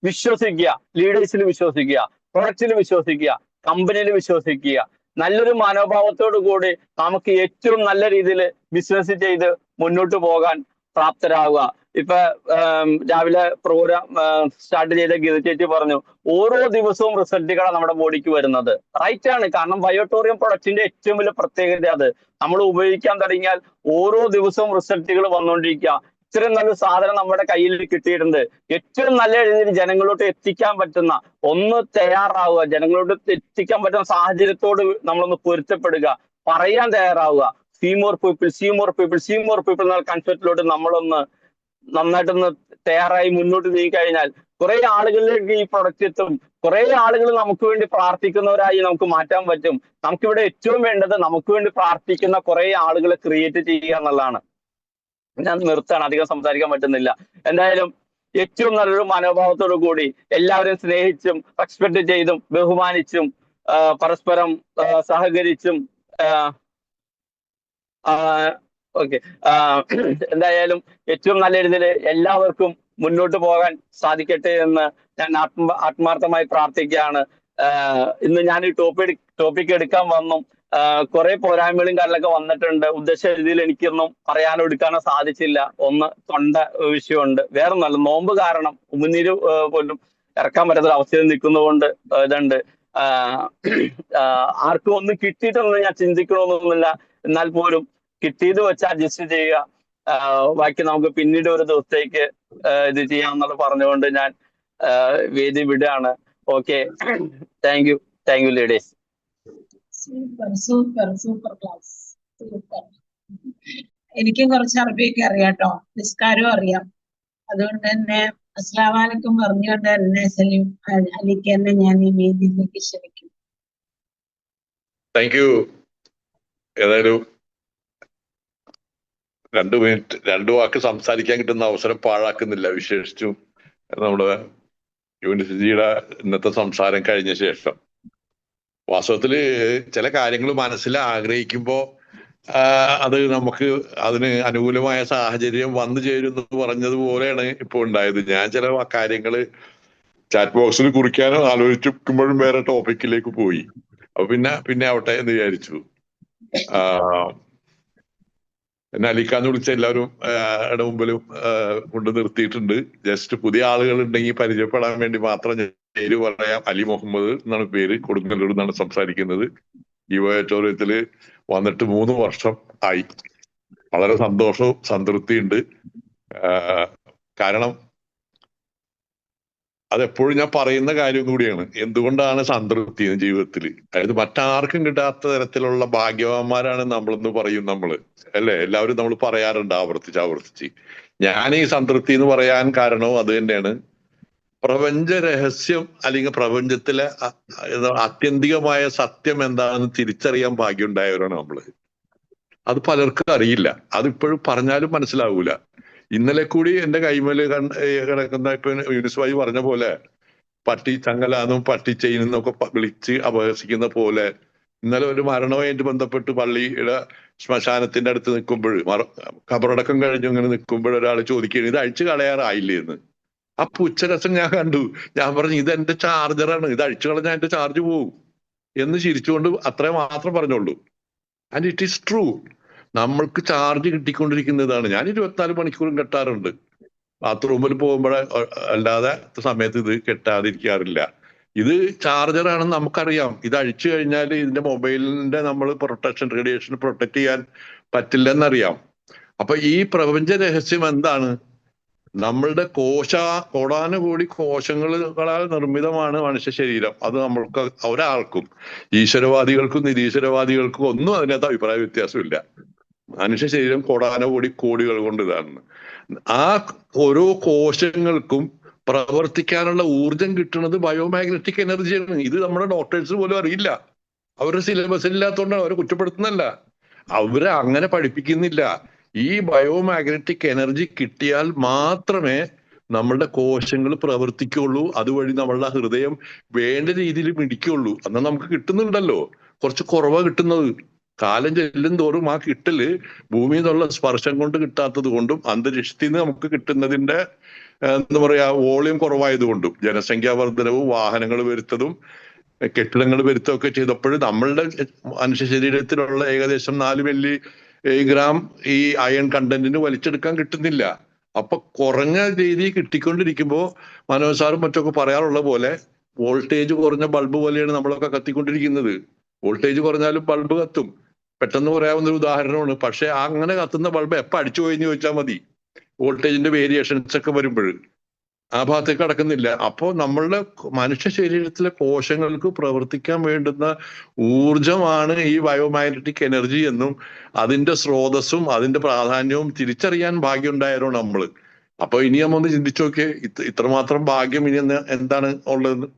വിശ്വസിക്കുക, ലീഡേഴ്സിൽ വിശ്വസിക്കുക, പ്രൊഡക്റ്റിൽ വിശ്വസിക്കുക, കമ്പനിയിൽ വിശ്വസിക്കുക. നല്ലൊരു മനോഭാവത്തോടു കൂടി നമുക്ക് ഏറ്റവും നല്ല രീതിയിൽ ബിസിനസ് ചെയ്ത് മുന്നോട്ട് പോകാൻ പ്രാപ്തരാകുക. ഇപ്പൊ രാവിലെ പ്രോഗ്രാം സ്റ്റാർട്ട് ചെയ്ത ഗീത ചേച്ചി പറഞ്ഞു ഓരോ ദിവസവും റിസൾട്ടുകളാണ് നമ്മുടെ ബോഡിക്ക് വരുന്നത്. റൈറ്റ് ആണ്. കാരണം ബയോട്ടോറിയം പ്രൊഡക്റ്റിന്റെ ഏറ്റവും വലിയ പ്രത്യേകത അത് നമ്മൾ ഉപയോഗിക്കാൻ തുടങ്ങിയാൽ ഓരോ ദിവസവും റിസൾട്ടുകൾ വന്നുകൊണ്ടിരിക്കുക. ഇത്രയും നല്ല സാധനം നമ്മുടെ കയ്യിൽ കിട്ടിയിട്ടുണ്ട്. ഏറ്റവും നല്ല രീതിയിൽ ജനങ്ങളോട്ട് എത്തിക്കാൻ പറ്റുന്ന ഒന്ന് തയ്യാറാവുക, ജനങ്ങളോട്ട് എത്തിക്കാൻ പറ്റുന്ന സാഹചര്യത്തോട് നമ്മളൊന്ന് പൊരുത്തപ്പെടുക, പറയാൻ തയ്യാറാവുക. See more people, see more people, see more people എന്ന കൺസെപ്റ്റിലോട്ട് നമ്മളൊന്ന് നന്നായിട്ടൊന്ന് തയ്യാറായി മുന്നോട്ട് നീങ്ങി കഴിഞ്ഞാൽ കുറെ ആളുകളിലേക്ക് ഈ പ്രൊഡക്റ്റ് എത്തും. കുറെ ആളുകൾ നമുക്ക് വേണ്ടി പ്രാർത്ഥിക്കുന്നവരായി നമുക്ക് മാറ്റാൻ പറ്റും. നമുക്കിവിടെ ഏറ്റവും വേണ്ടത് നമുക്ക് വേണ്ടി പ്രാർത്ഥിക്കുന്ന കുറെ ആളുകളെ ക്രിയേറ്റ് ചെയ്യുക എന്നുള്ളതാണ്. ഞാൻ നിർത്താണ്, അധികം സംസാരിക്കാൻ പറ്റുന്നില്ല. എന്തായാലും ഏറ്റവും നല്ലൊരു മനോഭാവത്തോടു കൂടി എല്ലാവരെയും സ്നേഹിച്ചും റെസ്പെക്ട് ചെയ്തും ബഹുമാനിച്ചും പരസ്പരം സഹകരിച്ചും ഓക്കെ എന്തായാലും ഏറ്റവും നല്ല രീതിയിൽ എല്ലാവർക്കും മുന്നോട്ട് പോകാൻ സാധിക്കട്ടെ എന്ന് ഞാൻ ആത്മാർത്ഥമായി പ്രാർത്ഥിക്കുകയാണ്. ഇന്ന് ഞാൻ ഈ ടോപ്പിക് എടുക്കാൻ വന്നു. കുറെ പോരായ്മകളും കാര്യങ്ങളൊക്കെ വന്നിട്ടുണ്ട്. ഉദ്ദേശ രീതിയിൽ എനിക്കൊന്നും പറയാനോ എടുക്കാനോ സാധിച്ചില്ല. ഒന്ന് തൊണ്ട വിഷയമുണ്ട്, വേറൊന്നല്ല നോമ്പ് കാരണം ഉമിനീര് പോലും ഇറക്കാൻ പറ്റാത്ത അവസ്ഥയിൽ നിൽക്കുന്നതുകൊണ്ട് ഇതുണ്ട്. ആർക്കും ഒന്നും കിട്ടിയിട്ടൊന്നും ഞാൻ ചിന്തിക്കണമെന്നൊന്നുമില്ല. എന്നാൽ പോലും കിട്ടിയത് വെച്ച് അഡ്ജസ്റ്റ് ചെയ്യുക. ബാക്കി നമുക്ക് പിന്നീട് ഒരു ദിവസത്തേക്ക് ഇത് ചെയ്യാമെന്നുള്ള പറഞ്ഞുകൊണ്ട് ഞാൻ വേദി വിടുകയാണ്. Okay, thank you ladies. Super super super class, super. എനിക്കും കുറച്ച് അറബിയൊക്കെ അറിയാം കേട്ടോ, നിസ്കാരവും അറിയാം. അതുകൊണ്ട് തന്നെ അസ്സലാമലൈക്കും പറഞ്ഞുകൊണ്ട് തന്നെ സലീം അലിക്ക് തന്നെ ഞാൻ ഈ വേദിയിലേക്ക് ക്ഷണിക്കും. Thank you. ഏതായാലും 2 മിനിറ്റ് 2 വാക്ക് സംസാരിക്കാൻ കിട്ടുന്ന അവസരം പാഴാക്കുന്നില്ല. വിശേഷിച്ചും നമ്മുടെ യൂണിവേഴ്സിറ്റിയുടെ ഇന്നത്തെ സംസാരം കഴിഞ്ഞ ശേഷം വാസ്തവത്തില് ചില കാര്യങ്ങൾ മനസ്സിൽ ആഗ്രഹിക്കുമ്പോൾ അത് നമുക്ക് അതിന് അനുകൂലമായ സാഹചര്യം വന്നു ചേരുന്നു പറഞ്ഞതുപോലെയാണ് ഇപ്പോൾ ഉണ്ടായത്. ഞാൻ ചില കാര്യങ്ങള് ചാറ്റ് ബോക്സിൽ കുറിക്കാനോ ആലോചിക്കുമ്പോഴും വേറെ ടോപ്പിക്കിലേക്ക് പോയി. അപ്പൊ പിന്നെ ആവട്ടെ എന്ന് വിചാരിച്ചു. എന്നെ അലിക്കാന്ന് വിളിച്ച എല്ലാവരും മുമ്പിലും കൊണ്ട് നിർത്തിയിട്ടുണ്ട്. ജസ്റ്റ് പുതിയ ആളുകൾ ഉണ്ടെങ്കിൽ പരിചയപ്പെടാൻ വേണ്ടി മാത്രം പേര് പറയാം. അലി മുഹമ്മദ് എന്നാണ് പേര്, കൊടുങ്ങല്ലൂർ നിന്നാണ് സംസാരിക്കുന്നത്. ഈ ഓഡിറ്റോറിയത്തില് വന്നിട്ട് 3 വർഷം ആയി. വളരെ സന്തോഷവും സംതൃപ്തിയുണ്ട്. കാരണം അതെപ്പോഴും ഞാൻ പറയുന്ന കാര്യം കൂടിയാണ്. എന്തുകൊണ്ടാണ് സംതൃപ്തി ജീവിതത്തിൽ? അതായത് മറ്റാർക്കും കിട്ടാത്ത തരത്തിലുള്ള ഭാഗ്യവാന്മാരാണ് നമ്മളെന്ന് പറയും നമ്മള്, അല്ലെ? എല്ലാവരും നമ്മൾ പറയാറുണ്ട് ആവർത്തിച്ച്. ഞാൻ ഈ സംതൃപ്തി എന്ന് പറയാൻ കാരണവും അത് തന്നെയാണ്. പ്രപഞ്ച രഹസ്യം അല്ലെങ്കിൽ പ്രപഞ്ചത്തിലെ ആത്യന്തികമായ സത്യം എന്താണെന്ന് തിരിച്ചറിയാൻ ഭാഗ്യം ഉണ്ടായവരാണ് നമ്മള്. അത് പലർക്കും അറിയില്ല. അതിപ്പോഴും പറഞ്ഞാലും മനസ്സിലാവൂല. ഇന്നലെ കൂടി എന്റെ കൈമേല് കിടക്കുന്ന ഇപ്പൊ യൂനിസ് ഭായി പറഞ്ഞ പോലെ പട്ടി ചങ്ങലാന്നും പട്ടി ചെയിനെന്നൊക്കെ വിളിച്ച് അപഹസിക്കുന്ന പോലെ ഇന്നലെ ഒരു മരണവുമായിട്ട് ബന്ധപ്പെട്ട് പള്ളിയുടെ ശ്മശാനത്തിന്റെ അടുത്ത് നിൽക്കുമ്പോൾ, ഖബറടക്കം കഴിഞ്ഞു ഇങ്ങനെ നിൽക്കുമ്പോൾ ഒരാൾ ചോദിക്കുകയാണ്, ഇത് അഴിച്ചു കളയാറായില്ലേ എന്ന്. ആ പുച്ഛരസം ഞാൻ കണ്ടു. ഞാൻ പറഞ്ഞു, ഇതെന്റെ ചാർജറാണ്, ഇത് അഴിച്ചു കളഞ്ഞാൽ എന്റെ ചാർജ് പോവും എന്ന് ചിരിച്ചുകൊണ്ട് അത്രേ മാത്രം പറഞ്ഞോളൂ. And it is true. നമ്മൾക്ക് ചാർജ് കിട്ടിക്കൊണ്ടിരിക്കുന്നതാണ്. ഞാൻ 24 മണിക്കൂറും കെട്ടാറുണ്ട്. ബാത്റൂമിൽ പോകുമ്പോഴേ അല്ലാതെ സമയത്ത് ഇത് കെട്ടാതിരിക്കാറില്ല. ഇത് ചാർജറാണെന്ന് നമുക്കറിയാം. ഇത് അഴിച്ചു കഴിഞ്ഞാൽ ഇതിന്റെ മൊബൈലിന്റെ നമ്മൾ റേഡിയേഷൻ പ്രൊട്ടക്ട് ചെയ്യാൻ പറ്റില്ലെന്നറിയാം. അപ്പൊ ഈ പ്രപഞ്ച രഹസ്യം എന്താണ്? നമ്മളുടെ കോടാനുകൂടി കോശങ്ങളാൽ നിർമ്മിതമാണ് മനുഷ്യ ശരീരം. അത് നമ്മൾക്ക് ഒരാൾക്കും, ഈശ്വരവാദികൾക്കും നിരീശ്വരവാദികൾക്കും ഒന്നും അതിനകത്ത് അഭിപ്രായ വ്യത്യാസമില്ല. മനുഷ്യ ശരീരം കോടാനുകോടി കോടികൾ കൊണ്ട് ഇതാണ്. ആ ഓരോ കോശങ്ങൾക്കും പ്രവർത്തിക്കാനുള്ള ഊർജം കിട്ടുന്നത് ബയോമാഗ്നറ്റിക് എനർജിയാണ്. ഇത് നമ്മുടെ ഡോക്ടേഴ്സ് പോലും അറിയില്ല. അവരുടെ സിലബസ് ഇല്ലാത്തതുകൊണ്ടാണ്, അവരെ കുറ്റപ്പെടുത്തുന്നല്ല, അവരെ അങ്ങനെ പഠിപ്പിക്കുന്നില്ല. ഈ ബയോമാഗ്നറ്റിക് എനർജി കിട്ടിയാൽ മാത്രമേ നമ്മളുടെ കോശങ്ങൾ പ്രവർത്തിക്കുള്ളൂ. അതുവഴി നമ്മളുടെ ഹൃദയം വേണ്ട രീതിയിൽ മിടിക്കുള്ളൂ. എന്നാൽ നമുക്ക് കിട്ടുന്നുണ്ടല്ലോ, കുറച്ച് കുറവാ കിട്ടുന്നത്. കാലം ചെല്ലും തോറും ആ കിട്ടല് ഭൂമിയിൽ നിന്നുള്ള സ്പർശം കൊണ്ട് കിട്ടാത്തത് കൊണ്ടും അന്തരീക്ഷത്തിൽ നിന്ന് നമുക്ക് കിട്ടുന്നതിന്റെ എന്താ പറയാ വോളിയം കുറവായതുകൊണ്ടും ജനസംഖ്യാ വർധനവും വാഹനങ്ങൾ വരുത്തതും കെട്ടിടങ്ങൾ വരുത്തുകയൊക്കെ ചെയ്തപ്പോൾ നമ്മളുടെ മനുഷ്യ ശരീരത്തിലുള്ള ഏകദേശം 4 മില്ലിഗ്രാം ഈ അയൺ കണ്ടന്റിന് വലിച്ചെടുക്കാൻ കിട്ടുന്നില്ല. അപ്പൊ കുറഞ്ഞ രീതി കിട്ടിക്കൊണ്ടിരിക്കുമ്പോൾ മനോജ് സാറും മറ്റൊക്കെ പറയാറുള്ള പോലെ വോൾട്ടേജ് കുറഞ്ഞ ബൾബ് പോലെയാണ് നമ്മളൊക്കെ കത്തിക്കൊണ്ടിരിക്കുന്നത്. വോൾട്ടേജ് കുറഞ്ഞാലും ബൾബ് കത്തും, പെട്ടെന്ന് പറയാവുന്ന ഒരു ഉദാഹരണമാണ്. പക്ഷെ അങ്ങനെ കത്തുന്ന ബൾബ് എപ്പോൾ അടിച്ചു പോയി എന്ന് ചോദിച്ചാൽ മതി, വോൾട്ടേജിന്റെ വേരിയേഷൻസ് ഒക്കെ വരുമ്പോൾ ആ ഭാഗത്തേക്ക് കടക്കുന്നില്ല. അപ്പോൾ നമ്മളുടെ മനുഷ്യ ശരീരത്തിലെ കോശങ്ങൾക്ക് പ്രവർത്തിക്കാൻ വേണ്ടുന്ന ഊർജമാണ് ഈ ബയോമാഗ്നറ്റിക് എനർജി എന്നും അതിന്റെ സ്രോതസ്സും അതിന്റെ പ്രാധാന്യവും തിരിച്ചറിയാൻ ഭാഗ്യം ഉണ്ടായാലോ നമ്മള്. അപ്പൊ ഇനി നമ്മൊന്ന് ചിന്തിച്ചു നോക്കിയേ, ഇത്രമാത്രം ഭാഗ്യം ഇനി എന്താണ് ഉള്ളതെന്ന്.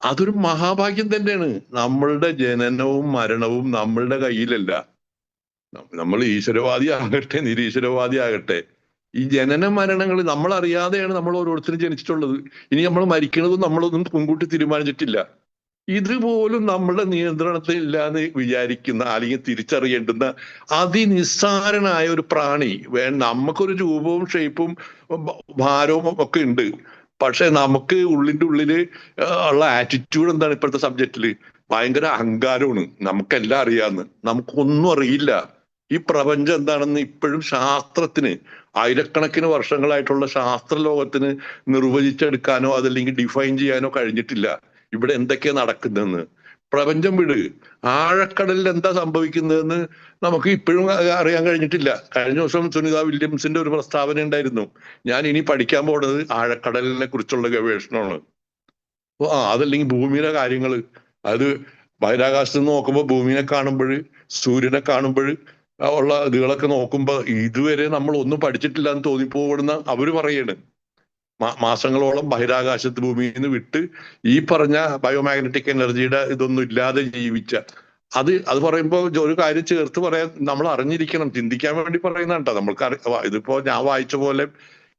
അതൊരു മഹാഭാഗ്യം തന്നെയാണ്. നമ്മളുടെ ജനനവും മരണവും നമ്മളുടെ കയ്യിലല്ല. നമ്മൾ ഈശ്വരവാദി ആകട്ടെ നിരീശ്വരവാദി ആകട്ടെ, ഈ ജനന മരണങ്ങൾ നമ്മൾ അറിയാതെയാണ് നമ്മൾ ഓരോരുത്തരും ജനിച്ചിട്ടുള്ളത്. ഇനി നമ്മൾ മരിക്കണതും നമ്മളൊന്നും മുൻകൂട്ടി തീരുമാനിച്ചിട്ടില്ല. ഇതുപോലും നമ്മളുടെ നിയന്ത്രണത്തിൽ ഇല്ലാന്ന് വിചാരിക്കുന്ന അല്ലെങ്കിൽ തിരിച്ചറിയേണ്ടുന്ന അതിനിസ്സാരനായ ഒരു പ്രാണി നമുക്കൊരു രൂപവും ഷേപ്പും ഭാരവും ഒക്കെ ഉണ്ട്. പക്ഷെ നമുക്ക് ഉള്ളിന്റെ ഉള്ളില് ഉള്ള ആറ്റിറ്റ്യൂഡ് എന്താണ്? ഇപ്പോഴത്തെ സബ്ജക്റ്റില് ഭയങ്കര അഹങ്കാരമാണ്. നമുക്കെല്ലാം അറിയാന്ന്, നമുക്കൊന്നും അറിയില്ല. ഈ പ്രപഞ്ചം എന്താണെന്ന് ഇപ്പോഴും ശാസ്ത്രത്തിന്, ആയിരക്കണക്കിന് വർഷങ്ങളായിട്ടുള്ള ശാസ്ത്ര ലോകത്തിന് നിർവചിച്ചെടുക്കാനോ അതല്ലെങ്കിൽ ഡിഫൈൻ ചെയ്യാനോ കഴിഞ്ഞിട്ടില്ല ഇവിടെ എന്തൊക്കെയാ നടക്കുന്നതെന്ന്. പ്രപഞ്ചം വിട്, ആഴക്കടലിൽ എന്താ സംഭവിക്കുന്നതെന്ന് നമുക്ക് ഇപ്പോഴും അറിയാൻ കഴിഞ്ഞിട്ടില്ല. കഴിഞ്ഞ ദിവസം സുനിത വില്യംസിന്റെ ഒരു പ്രസ്താവന ഉണ്ടായിരുന്നു, ഞാൻ ഇനി പഠിക്കാൻ പോകുന്നത് ആഴക്കടലിനെ കുറിച്ചുള്ള ഗവേഷണമാണ്. അതല്ലെങ്കിൽ ഭൂമിയുടെ കാര്യങ്ങൾ, അത് ബഹിരാകാശത്ത് നിന്ന് നോക്കുമ്പോൾ ഭൂമിയെ കാണുമ്പോൾ, സൂര്യനെ കാണുമ്പോൾ ഉള്ള ഇതുകളൊക്കെ നോക്കുമ്പോൾ ഇതുവരെ നമ്മൾ ഒന്നും പഠിച്ചിട്ടില്ല എന്ന് തോന്നിപ്പോകുന്ന അവര് പറയാണ്. മാസങ്ങളോളം ബഹിരാകാശത്ത് ഭൂമിയിൽ നിന്ന് വിട്ട് ഈ പറഞ്ഞ ബയോമാഗ്നറ്റിക് എനർജിയുടെ ഇതൊന്നും ഇല്ലാതെ ജീവിച്ച അത് പറയുമ്പോൾ ഒരു കാര്യം ചേർത്ത് പറയാൻ നമ്മൾ അറിഞ്ഞിരിക്കണം, ചിന്തിക്കാൻ വേണ്ടി പറയുന്നതാണ് കേട്ടോ. നമ്മൾക്ക് ഇതിപ്പോ ഞാൻ വായിച്ച പോലെ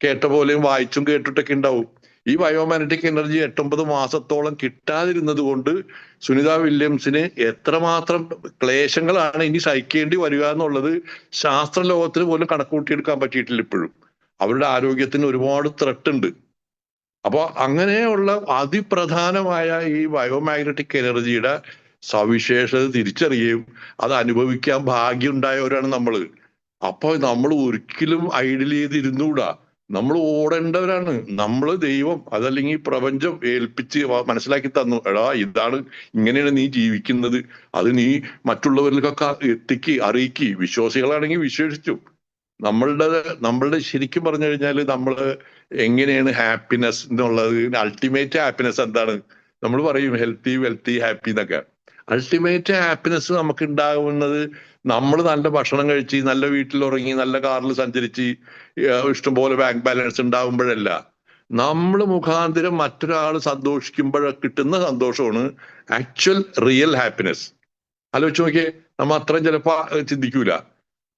കേട്ട പോലെയും വായിച്ചും കേട്ടിട്ടൊക്കെ ഉണ്ടാവും. ഈ ബയോമാഗ്നറ്റിക് എനർജി 8-9 മാസത്തോളം കിട്ടാതിരുന്നത് കൊണ്ട് സുനിത വില്യംസിന് എത്രമാത്രം ക്ലേശങ്ങളാണ് ഇനി സഹിക്കേണ്ടി വരിക എന്നുള്ളത് ശാസ്ത്ര ലോകത്തിന് പോലും കണക്കുകൂട്ടിയെടുക്കാൻ പറ്റിയിട്ടില്ല ഇപ്പോഴും. അവരുടെ ആരോഗ്യത്തിന് ഒരുപാട് ത്രെട്ട് ഉണ്ട്. അപ്പൊ അങ്ങനെയുള്ള അതിപ്രധാനമായ ഈ ബയോമാഗ്നറ്റിക് എനർജിയുടെ സവിശേഷത തിരിച്ചറിയുകയും അത് അനുഭവിക്കാൻ ഭാഗ്യം ഉണ്ടായവരാണ് നമ്മള്. അപ്പൊ നമ്മൾ ഒരിക്കലും ഐഡിയൽ ചെയ്തിരുന്നൂടാ, നമ്മൾ ഓടേണ്ടവരാണ്. നമ്മള് ദൈവം അതല്ലെങ്കിൽ പ്രപഞ്ചം ഏൽപ്പിച്ച് മനസ്സിലാക്കി തന്നു, എടാ ഇതാണ്, ഇങ്ങനെയാണ് നീ ജീവിക്കുന്നത്, അത് നീ മറ്റുള്ളവരിലേക്കൊക്കെ അറിയിക്കി. വിശ്വാസികളാണെങ്കിൽ വിശ്വസിച്ചു. നമ്മളുടെ ശരിക്കും പറഞ്ഞു കഴിഞ്ഞാൽ നമ്മള് എങ്ങനെയാണ് ഹാപ്പിനെസ് എന്നുള്ളത്, അൾട്ടിമേറ്റ് ഹാപ്പിനെസ് എന്താണ്? നമ്മൾ പറയും ഹെൽത്തി വെൽത്തി ഹാപ്പി എന്നൊക്കെ. അൾട്ടിമേറ്റ് ഹാപ്പിനെസ് നമുക്ക് ഉണ്ടാകുന്നത് നമ്മൾ നല്ല ഭക്ഷണം കഴിച്ച്, നല്ല വീട്ടിൽ ഉറങ്ങി, നല്ല കാറിൽ സഞ്ചരിച്ച്, ഇഷ്ടംപോലെ ബാങ്ക് ബാലൻസ് ഉണ്ടാകുമ്പോഴല്ല, നമ്മൾ മുഖാന്തരം മറ്റൊരാൾ സന്തോഷിക്കുമ്പോൾ കിട്ടുന്ന സന്തോഷമാണ് ആക്ച്വൽ റിയൽ ഹാപ്പിനെസ്. ആലോചിച്ച് നോക്കിയേ, നമ്മൾ അത്രയും ചിലപ്പോ ചിന്തിക്കൂല.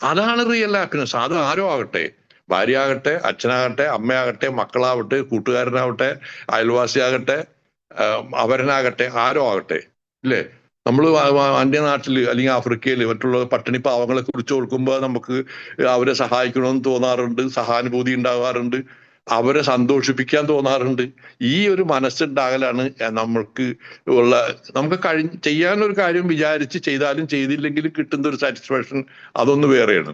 അതാണ് റിയൽ ഹാപ്പിനെസ്. അത് ആരോ ആകട്ടെ, ഭാര്യ ആകട്ടെ, അച്ഛനാകട്ടെ, അമ്മയാകട്ടെ, മക്കളാവട്ടെ, കൂട്ടുകാരനാവട്ടെ, അയൽവാസിയാകട്ടെ, അവരനാകട്ടെ, ആരോ ആകട്ടെ, ഇല്ലേ? നമ്മൾ അന്യനാട്ടില് അല്ലെങ്കിൽ ആഫ്രിക്കയിൽ മറ്റുള്ള പട്ടിണി പാവങ്ങളെ കുറിച്ച് ഓർക്കുമ്പോൾ നമുക്ക് അവരെ സഹായിക്കണമെന്ന് തോന്നാറുണ്ട്, സഹാനുഭൂതി ഉണ്ടാകാറുണ്ട്, അവരെ സന്തോഷിപ്പിക്കാൻ തോന്നാറുണ്ട്. ഈ ഒരു മനസ്സുണ്ടാകലാണ് നമുക്ക് ചെയ്യാനൊരു കാര്യം വിചാരിച്ച് ചെയ്താലും ചെയ്തില്ലെങ്കിലും കിട്ടുന്ന ഒരു സാറ്റിസ്ഫാക്ഷൻ, അതൊന്ന് വേറെയാണ്.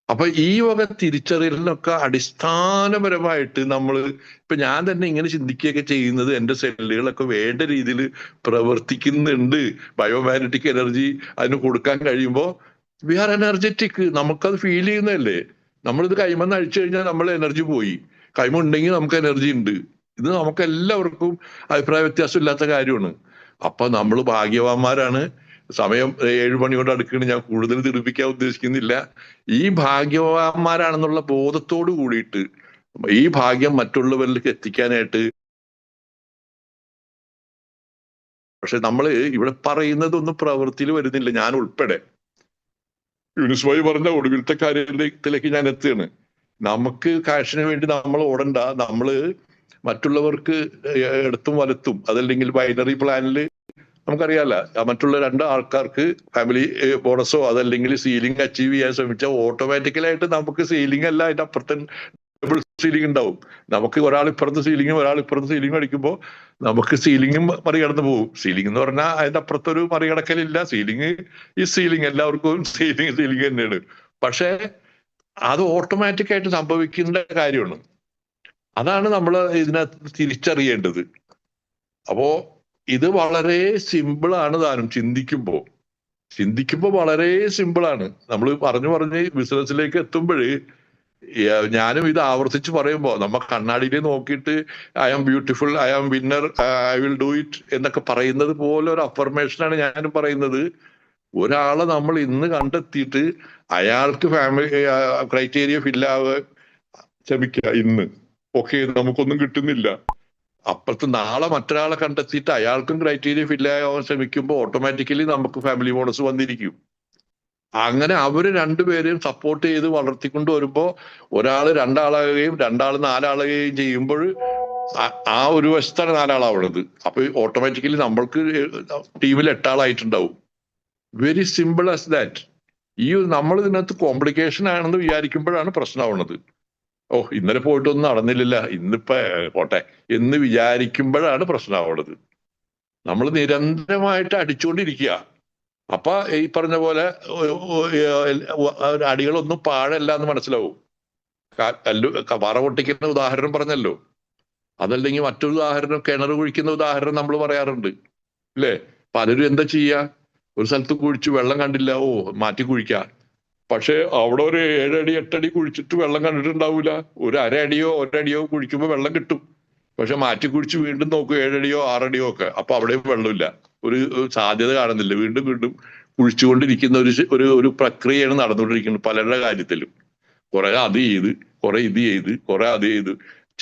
അപ്പൊ ഈ വക തിരിച്ചറിയലിനൊക്കെ അടിസ്ഥാനപരമായിട്ട് ഇപ്പൊ ഞാൻ തന്നെ ഇങ്ങനെ ചിന്തിക്കുകയൊക്കെ ചെയ്യുന്നത് എന്റെ സെല്ലുകളൊക്കെ വേണ്ട രീതിയിൽ പ്രവർത്തിക്കുന്നുണ്ട്. ബയോമാഗ്നറ്റിക് എനർജി അതിന് കൊടുക്കാൻ കഴിയുമ്പോൾ വി ആർ എനർജറ്റിക്. നമുക്കത് ഫീൽ ചെയ്യുന്നതല്ലേ. നമ്മളിത് കൈമന്ന് അഴിച്ചു കഴിഞ്ഞാൽ നമ്മൾ എനർജി പോയി, കൈമ ഉണ്ടെങ്കിൽ നമുക്ക് എനർജി ഉണ്ട്. ഇത് നമുക്ക് എല്ലാവർക്കും അഭിപ്രായ വ്യത്യാസം ഇല്ലാത്ത കാര്യമാണ്. അപ്പൊ നമ്മൾ ഭാഗ്യവാന്മാരാണ്. സമയം 7 മണി കൊണ്ട് അടുക്കുകയാണ്. ഞാൻ കൂടുതൽ ദീർഘിപ്പിക്കാൻ ഉദ്ദേശിക്കുന്നില്ല. ഈ ഭാഗ്യവാന്മാരാണെന്നുള്ള ബോധത്തോട് കൂടിയിട്ട് ഈ ഭാഗ്യം മറ്റുള്ളവരിലേക്ക് എത്തിക്കാനായിട്ട്, പക്ഷെ നമ്മൾ ഇവിടെ പറയുന്നതൊന്നും പ്രവൃത്തിയിൽ വരുന്നില്ല, ഞാൻ ഉൾപ്പെടെ. യൂനുസ് ഭായി പറഞ്ഞ ഒടുവിലത്തെ കാര്യത്തിലേക്ക് ഞാൻ എത്തുകയാണ്. നമുക്ക് കാശിന് വേണ്ടി നമ്മൾ ഓടണ്ട. നമ്മള് മറ്റുള്ളവർക്ക് ഇടത്തും വലത്തും, അതല്ലെങ്കിൽ ബൈനറി പ്ലാനിൽ നമുക്കറിയാലോ, മറ്റുള്ള 2 ആൾക്കാർക്ക് ഫാമിലി ബോണസോ അതല്ലെങ്കിൽ സീലിംഗ് അച്ചീവ് ചെയ്യാൻ ശ്രമിച്ചാൽ ഓട്ടോമാറ്റിക്കലായിട്ട് നമുക്ക് സീലിംഗ് അല്ല, അതിന്റെ അപ്പുറത്തെ ഡബിൾ സീലിംഗ് ഉണ്ടാവും. നമുക്ക് ഒരാൾ ഇപ്പുറത്ത് സീലിംഗും ഒരാൾ ഇപ്പുറത്ത് സീലിംഗും അടിക്കുമ്പോൾ നമുക്ക് സീലിംഗും മറികടന്ന് പോകും. സീലിംഗ് എന്ന് പറഞ്ഞാൽ അതിന്റെ അപ്പുറത്തൊരു മറികടക്കലില്ല. സീലിംഗ് ഈ സീലിംഗ്, എല്ലാവർക്കും സീലിംഗ് തന്നെയാണ്. പക്ഷെ അത് ഓട്ടോമാറ്റിക് ആയിട്ട് സംഭവിക്കുന്ന കാര്യമാണ്. അതാണ് നമ്മൾ ഇതിനകത്ത് തിരിച്ചറിയേണ്ടത്. അപ്പോ ഇത് വളരെ സിമ്പിളാണ് താനും. ചിന്തിക്കുമ്പോൾ വളരെ സിമ്പിളാണ്. നമ്മൾ പറഞ്ഞ് ബിസിനസ്സിലേക്ക് എത്തുമ്പോൾ ഞാനും ഇത് ആവർത്തിച്ച് പറയുമ്പോൾ നമ്മ കണ്ണാടിയിൽ നോക്കിയിട്ട് I am beautiful, I am winner, I will do it എന്നൊക്കെ പറയുന്നത് പോലെ ഒരു അഫർമേഷനാണ് ഞാനും പറയുന്നത്. ഒരാളെ നമ്മൾ ഇന്ന് കണ്ടെത്തിയിട്ട് അയാൾക്ക് ഫാമിലി ക്രൈറ്റീരിയ ഫില്ലാവാൻ ശ്രമിക്കുക. ഇന്ന് ഓക്കെ, നമുക്കൊന്നും കിട്ടുന്നില്ല. അപ്പുറത്ത് നാളെ മറ്റൊരാളെ കണ്ടെത്തിയിട്ട് അയാൾക്കും ക്രൈറ്റീരിയ ഫില്ലാവാൻ ശ്രമിക്കുമ്പോൾ ഓട്ടോമാറ്റിക്കലി നമുക്ക് ഫാമിലി ബോണസ് വന്നിരിക്കും. അങ്ങനെ അവര് 2 പേരെയും സപ്പോർട്ട് ചെയ്ത് വളർത്തിക്കൊണ്ട് വരുമ്പോ ഒരാള് 2 ആളാകുകയും 2 ആള് 4 ആളുകയും ചെയ്യുമ്പോൾ ആ ഒരു വശത്താണ് 4 ആളാവുന്നത്. അപ്പൊ ഓട്ടോമാറ്റിക്കലി നമ്മൾക്ക് ടീമിൽ 8 ആളായിട്ടുണ്ടാവും. Very simple as that. ഈ നമ്മൾ ഇതിനകത്ത് കോംപ്ലിക്കേഷൻ ആണെന്ന് വിചാരിക്കുമ്പോഴാണ് പ്രശ്നമാവുന്നത്. ഓ, ഇന്നലെ പോയിട്ടൊന്നും നടന്നില്ല, ഇന്നിപ്പോ പോട്ടെ എന്ന് വിചാരിക്കുമ്പോഴാണ് പ്രശ്നമാവുന്നത്. നമ്മൾ നിരന്തരമായിട്ട് അടിച്ചുകൊണ്ടിരിക്കുക. അപ്പൊ ഈ പറഞ്ഞ പോലെ അടികളൊന്നും പാഴല്ല എന്ന് മനസ്സിലാവും. പാറ പൊട്ടിക്കുന്ന ഉദാഹരണം പറഞ്ഞല്ലോ, അതല്ലെങ്കിൽ മറ്റൊരു ഉദാഹരണം കിണർ കുഴിക്കുന്ന ഉദാഹരണം നമ്മൾ പറയാറുണ്ട്, അല്ലേ? പലരും എന്താ ചെയ്യാ, ഒരു സ്ഥലത്ത് കുഴിച്ചു വെള്ളം കണ്ടില്ല, ഓ മാറ്റി കുഴിക്ക. പക്ഷെ അവിടെ ഒരു 7 അടി 8 അടി കുഴിച്ചിട്ട് വെള്ളം കണ്ടിട്ടുണ്ടാവൂല. ഒരു 1/2 അടിയോ 1 അടിയോ കുഴിക്കുമ്പോൾ വെള്ളം കിട്ടും. പക്ഷെ മാറ്റി കുഴിച്ച് വീണ്ടും നോക്കും 7 അടിയോ 6 അടിയോ ഒക്കെ, അപ്പൊ അവിടെയും വെള്ളമില്ല, ഒരു സാധ്യത കാണുന്നില്ല. വീണ്ടും കുഴിച്ചുകൊണ്ടിരിക്കുന്ന ഒരു പ്രക്രിയയാണ് നടന്നുകൊണ്ടിരിക്കുന്നത് പലരുടെ കാര്യത്തിലും. കുറെ അത് ചെയ്ത്, കുറെ ഇത് ചെയ്ത്, കുറെ അത് ചെയ്ത്,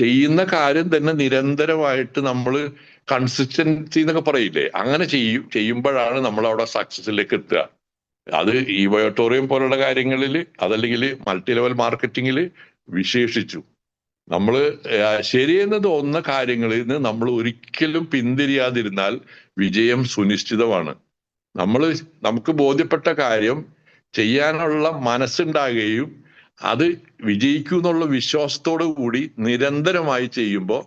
ചെയ്യുന്ന കാര്യം തന്നെ നിരന്തരമായിട്ട് നമ്മൾ കൺസിസ്റ്റൻസി എന്നൊക്കെ പറയില്ലേ, അങ്ങനെ ചെയ്യുമ്പോഴാണ് നമ്മൾ അവിടെ സക്സസിലേക്ക് എത്തുക. അത് ഈ ബയോട്ടോറിയം പോലുള്ള കാര്യങ്ങളിൽ, അതല്ലെങ്കിൽ മൾട്ടി ലെവൽ മാർക്കറ്റിങ്ങിൽ വിശേഷിച്ചു നമ്മൾ ശരിയെന്ന് തോന്നുന്ന കാര്യങ്ങളിൽ നിന്ന് നമ്മൾ ഒരിക്കലും പിന്തിരിയാതിരുന്നാൽ വിജയം സുനിശ്ചിതമാണ്. നമുക്ക് ബോധ്യപ്പെട്ട കാര്യം ചെയ്യാനുള്ള മനസ്സുണ്ടാകുകയും അത് വിജയിക്കൂ എന്നുള്ള വിശ്വാസത്തോടു കൂടി നിരന്തരമായി ചെയ്യുമ്പോൾ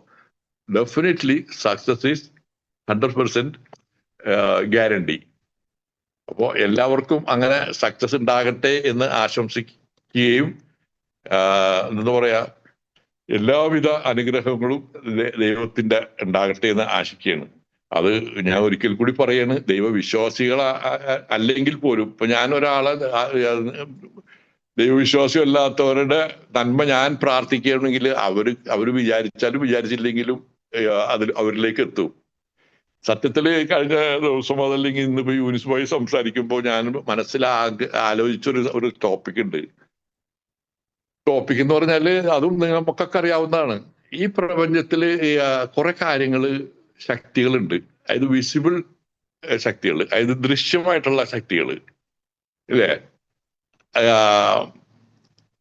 ഡെഫിനറ്റ്ലി സക്സസ് ഈസ് 100% ഗ്യാരണ്ടി. അപ്പോൾ എല്ലാവർക്കും അങ്ങനെ സക്സസ് ഉണ്ടാകട്ടെ എന്ന് ആശംസിക്കുകയും എന്താ പറയാ, എല്ലാവിധ അനുഗ്രഹങ്ങളും ദൈവത്തിന്റെ ഉണ്ടാകട്ടെ എന്ന് ആശിക്കുകയാണ്. അത് ഞാൻ ഒരിക്കൽ കൂടി പറയാണ്, ദൈവവിശ്വാസികൾ അല്ലെങ്കിൽ പോലും ഇപ്പൊ ഞാൻ ഒരാളെ ദൈവവിശ്വാസം അല്ലാത്തവരുടെ നന്മ ഞാൻ പ്രാർത്ഥിക്കുകയാണെങ്കിൽ അവര് വിചാരിച്ചാലും വിചാരിച്ചില്ലെങ്കിലും അവരിലേക്ക് എത്തും. സത്യത്തില് കഴിഞ്ഞ ദിവസം അതല്ലെങ്കിൽ ഇന്നിപ്പോ യൂനിസ് ഭായി സംസാരിക്കുമ്പോൾ ഞാൻ മനസ്സിൽ ആലോചിച്ചൊരു ടോപ്പിക് ഉണ്ട്. ടോപ്പിക് എന്ന് പറഞ്ഞാല് അതും നമുക്കൊക്കെ അറിയാവുന്നതാണ്. ഈ പ്രപഞ്ചത്തില് കുറെ കാര്യങ്ങള് ശക്തികളുണ്ട്. അതായത് വിസിബിൾ ശക്തികൾ, അതായത് ദൃശ്യമായിട്ടുള്ള ശക്തികൾ, ഇല്ലേ?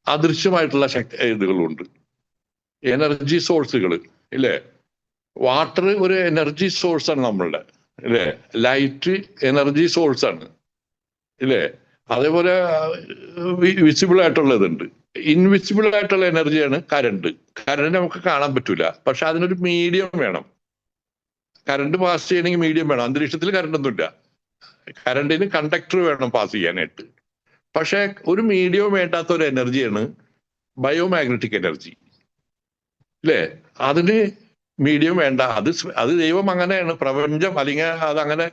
അദൃശ്യമായിട്ടുള്ള ഇതുകളുണ്ട്, എനർജി സോഴ്സുകൾ, ഇല്ലേ? വാട്ടർ ഒരു എനർജി സോഴ്സാണ് നമ്മളുടെ, ഇല്ലേ? ലൈറ്റ് എനർജി സോഴ്സാണ്, ഇല്ലേ? അതേപോലെ വിസിബിൾ ആയിട്ടുള്ളതുണ്ട്. ഇൻവിസിബിൾ ആയിട്ടുള്ള എനർജിയാണ് കറണ്ട്. കറണ്ട് നമുക്ക് കാണാൻ പറ്റൂല, പക്ഷെ അതിനൊരു മീഡിയം വേണം. കറണ്ട് പാസ് ചെയ്യണമെങ്കിൽ മീഡിയം വേണം. അന്തരീക്ഷത്തിൽ കറണ്ട് ഒന്നുമില്ല, കറണ്ടിന് കണ്ടക്ടർ വേണം പാസ് ചെയ്യാനായിട്ട്. പക്ഷെ ഒരു മീഡിയം വേണ്ടാത്ത ഒരു എനർജിയാണ് ബയോമാഗ്നറ്റിക് എനർജി, അല്ലേ? അതിന് മീഡിയം വേണ്ട. അത് ദൈവം അങ്ങനെയാണ്, പ്രപഞ്ചം അല്ലെങ്കിൽ അതങ്ങനെ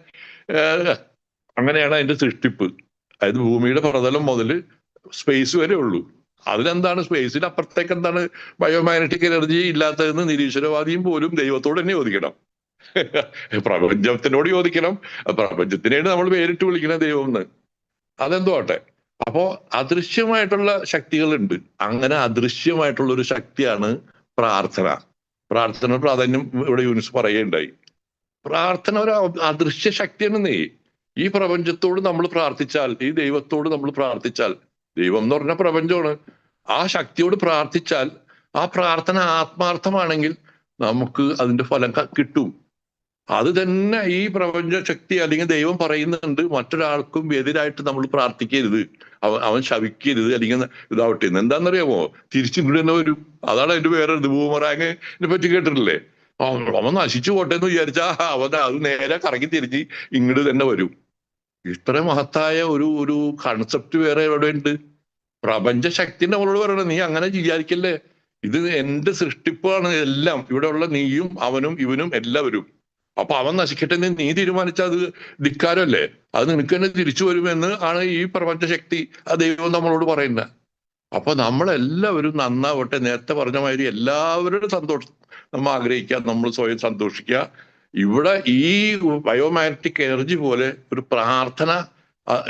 അങ്ങനെയാണ് അതിന്റെ സൃഷ്ടിപ്പ്. അതായത് ഭൂമിയുടെ പ്രതലം മുതൽ സ്പേസ് വരെ ഉള്ളൂ. അതിലെന്താണ് സ്പേസിന് അപ്പുറത്തേക്ക് എന്താണ് ബയോമാഗ്നറ്റിക് എനർജി ഇല്ലാത്തതെന്ന് നിരീശ്വരവാദിയും പോലും ദൈവത്തോട് തന്നെ ചോദിക്കണം. പ്രപഞ്ചത്തിനോട് ചോദിക്കണം. പ്രപഞ്ചത്തിനെയാണ് നമ്മൾ പേരിട്ട് വിളിക്കുന്ന ദൈവം എന്ന്. അതെന്തോ ആട്ടെ. അപ്പോ അദൃശ്യമായിട്ടുള്ള ശക്തികളുണ്ട്. അങ്ങനെ അദൃശ്യമായിട്ടുള്ള ഒരു ശക്തിയാണ് പ്രാർത്ഥന. പ്രാർത്ഥന പ്രാധാന്യം ഇവിടെ യൂനിസ് പറയുകയുണ്ടായി. പ്രാർത്ഥന ഒരു അദൃശ്യ ശക്തിയാണെന്നേ. ഈ പ്രപഞ്ചത്തോട് നമ്മൾ പ്രാർത്ഥിച്ചാൽ, ഈ ദൈവത്തോട് നമ്മൾ പ്രാർത്ഥിച്ചാൽ, ദൈവം എന്ന് പറഞ്ഞ പ്രപഞ്ചമാണ്, ആ ശക്തിയോട് പ്രാർത്ഥിച്ചാൽ, ആ പ്രാർത്ഥന ആത്മാർത്ഥമാണെങ്കിൽ നമുക്ക് അതിന്റെ ഫലം കിട്ടും. അത് തന്നെ ഈ പ്രപഞ്ച ശക്തി അല്ലെങ്കിൽ ദൈവം പറയുന്നുണ്ട്, മറ്റൊരാൾക്കും എതിരായിട്ട് നമ്മൾ പ്രാർത്ഥിക്കരുത്, അവൻ ശവിക്കരുത്, അല്ലെങ്കിൽ ഇതാവട്ടെ. എന്താണെന്നറിയാമോ? തിരിച്ചിങ്ങോട്ട് തന്നെ വരും. അതാണ് അതിന്റെ വേറെ ബൂമറാങ്ങിനെ പറ്റി കേട്ടിട്ടില്ലേ? അവൻ നശിച്ചു പോട്ടെ എന്ന് വിചാരിച്ചാ അവൻ അത് നേരെ കറങ്ങി തിരിഞ്ഞ് ഇങ്ങോട്ട് തന്നെ വരും. ഇത്ര മഹത്തായ ഒരു കൺസെപ്റ്റ് വേറെ എവിടെ ഉണ്ട്? പ്രപഞ്ച ശക്തി നമ്മളോട് പറയണം, നീ അങ്ങനെ വിചാരിക്കല്ലേ, ഇത് എന്റെ സൃഷ്ടിപ്പാണ് എല്ലാം, ഇവിടെ ഉള്ള നീയും അവനും ഇവനും എല്ലാവരും. അപ്പൊ അവൻ നശിക്കട്ടെ എന്ന് നീ തീരുമാനിച്ചാൽ അത് ധിക്കാരമല്ലേ? അത് നിനക്ക് തന്നെ തിരിച്ചു വരുമെന്ന് ആണ് ഈ പ്രപഞ്ച ശക്തി, ആ ദൈവം നമ്മളോട് പറയുന്നത്. അപ്പൊ നമ്മളെല്ലാവരും നന്നാവട്ടെ. നേരത്തെ പറഞ്ഞ മാതിരി എല്ലാവരുടെ സന്തോഷം നമ്മൾ ആഗ്രഹിക്കുക, നമ്മൾ സ്വയം സന്തോഷിക്കുക. ഇവിടെ ഈ ബയോമാഗ്നറ്റിക് എനർജി പോലെ ഒരു പ്രാർത്ഥന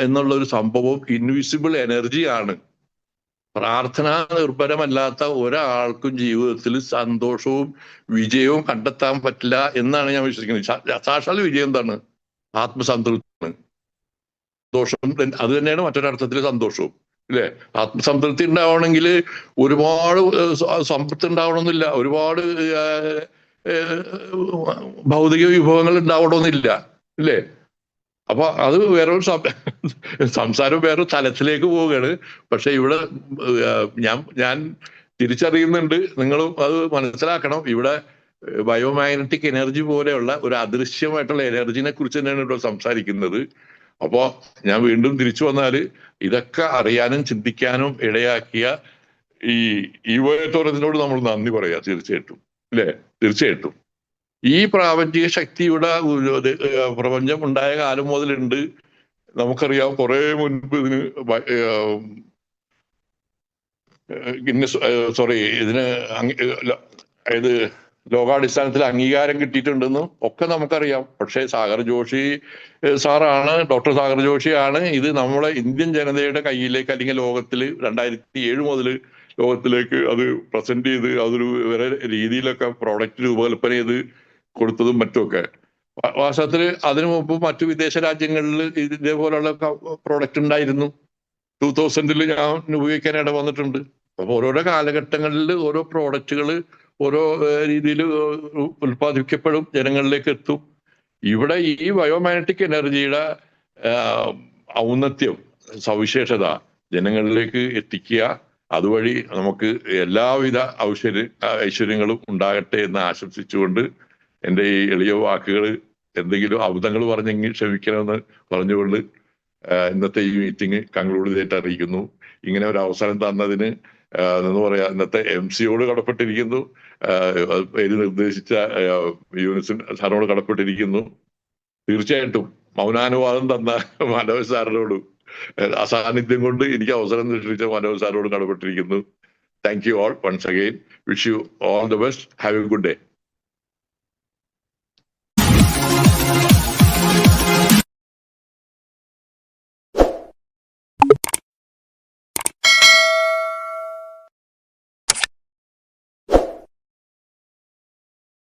എന്നുള്ള ഒരു സംഭവം ഇൻവിസിബിൾ എനർജിയാണ്. പ്രാർത്ഥന നിർഭരമല്ലാത്ത ഒരാൾക്കും ജീവിതത്തിൽ സന്തോഷവും വിജയവും കണ്ടെത്താൻ പറ്റില്ല എന്നാണ് ഞാൻ വിശ്വസിക്കുന്നത്. സാക്ഷാൽ വിജയം എന്താണ്? ആത്മസംതൃപ്തിയാണ്. സന്തോഷം അത് തന്നെയാണ് മറ്റൊരർത്ഥത്തിൽ സന്തോഷവും, അല്ലെ? ആത്മസംതൃപ്തി ഉണ്ടാവണമെങ്കിൽ ഒരുപാട് സമ്പത്ത് ഉണ്ടാവണമെന്നില്ല, ഒരുപാട് ഭൗതിക വിഭവങ്ങൾ ഉണ്ടാവണമെന്നില്ല, അല്ലേ? അപ്പൊ അത് വേറൊരു സംസാരം വേറൊരു തലത്തിലേക്ക് പോവുകയാണ്. പക്ഷെ ഇവിടെ ഞാൻ തിരിച്ചറിയുന്നുണ്ട്, നിങ്ങളും അത് മനസ്സിലാക്കണം. ഇവിടെ ബയോമാഗ്നറ്റിക് എനർജി പോലെയുള്ള ഒരു അദൃശ്യമായിട്ടുള്ള എനർജിനെ കുറിച്ച് തന്നെയാണ് ഇവിടെ സംസാരിക്കുന്നത്. അപ്പോ ഞാൻ വീണ്ടും തിരിച്ചു വന്നാല് ഇതൊക്കെ അറിയാനും ചിന്തിക്കാനും ഇടയാക്കിയ ഈ വയത്തോരത്തിനോട് നമ്മൾ നന്ദി പറയാ, തീർച്ചയായിട്ടും, അല്ലെ? തീർച്ചയായിട്ടും ഈ പ്രാപഞ്ചിക ശക്തിയുടെ പ്രപഞ്ചം ഉണ്ടായ കാലം മുതലുണ്ട്. നമുക്കറിയാം, കുറെ മുൻപ് ഇതിന് ലോകാടിസ്ഥാനത്തിൽ അംഗീകാരം കിട്ടിയിട്ടുണ്ടെന്നും ഒക്കെ നമുക്കറിയാം. പക്ഷേ സാഗർ ജോഷി സാറാണ്, ഡോക്ടർ സാഗർ ജോഷിയാണ് ഇത് നമ്മളെ ഇന്ത്യൻ ജനതയുടെ കയ്യിലേക്ക്, അല്ലെങ്കിൽ ലോകത്തിൽ 2007 മുതൽ ലോകത്തിലേക്ക് അത് പ്രസന്റ് ചെയ്ത് അതൊരു വേറെ രീതിയിലൊക്കെ പ്രോഡക്റ്റ് രൂപകൽപ്പന ചെയ്ത് കൊടുത്തതും മറ്റുമൊക്കെ. വാസ്തവത്തിൽ അതിനു മുമ്പ് മറ്റു വിദേശ രാജ്യങ്ങളിൽ ഇതേപോലുള്ള പ്രോഡക്റ്റ് ഉണ്ടായിരുന്നു. 2000 ഞാൻ ഉപയോഗിക്കാൻ ഇട വന്നിട്ടുണ്ട്. അപ്പൊ ഓരോരോ കാലഘട്ടങ്ങളിൽ ഓരോ പ്രോഡക്റ്റുകൾ ഓരോ രീതിയിൽ ഉൽപ്പാദിപ്പിക്കപ്പെടും, ജനങ്ങളിലേക്ക് എത്തും. ഇവിടെ ഈ ബയോമാഗ്നറ്റിക് എനർജിയുടെ ഔന്നത്യം, സവിശേഷത ജനങ്ങളിലേക്ക് എത്തിക്കുക, അതുവഴി നമുക്ക് എല്ലാവിധ ഐശ്വര്യങ്ങളും ഉണ്ടാകട്ടെ എന്ന് ആശംസിച്ചുകൊണ്ട് എൻ്റെ ഈ എളിയ വാക്കുകൾ എന്തെങ്കിലും അബദ്ധങ്ങൾ പറഞ്ഞെങ്കിൽ ക്ഷമിക്കണമെന്ന് പറഞ്ഞുകൊണ്ട് ഇന്നത്തെ ഈ മീറ്റിംഗ് കൺക്ലൂഡ് ചെയ്തിട്ട് അറിയിക്കുന്നു. ഇങ്ങനെ ഒരു അവസരം തന്നതിന് എന്ന് പറയാ ഇന്നത്തെ MC-യോട് കടപ്പെട്ടിരിക്കുന്നു, പേര് നിർദ്ദേശിച്ച യൂനിസ് സാറിനോട് കടപ്പെട്ടിരിക്കുന്നു. തീർച്ചയായിട്ടും മൗനാനുവാദം തന്ന മനോജ് സാറിനോടും അസാന്നിധ്യം കൊണ്ട് എനിക്ക് അവസരം സൃഷ്ടിച്ച മനോജ് സാറിനോട് കടപ്പെട്ടിരിക്കുന്നു. Thank you all once again. Wish you all the best. Have a good day.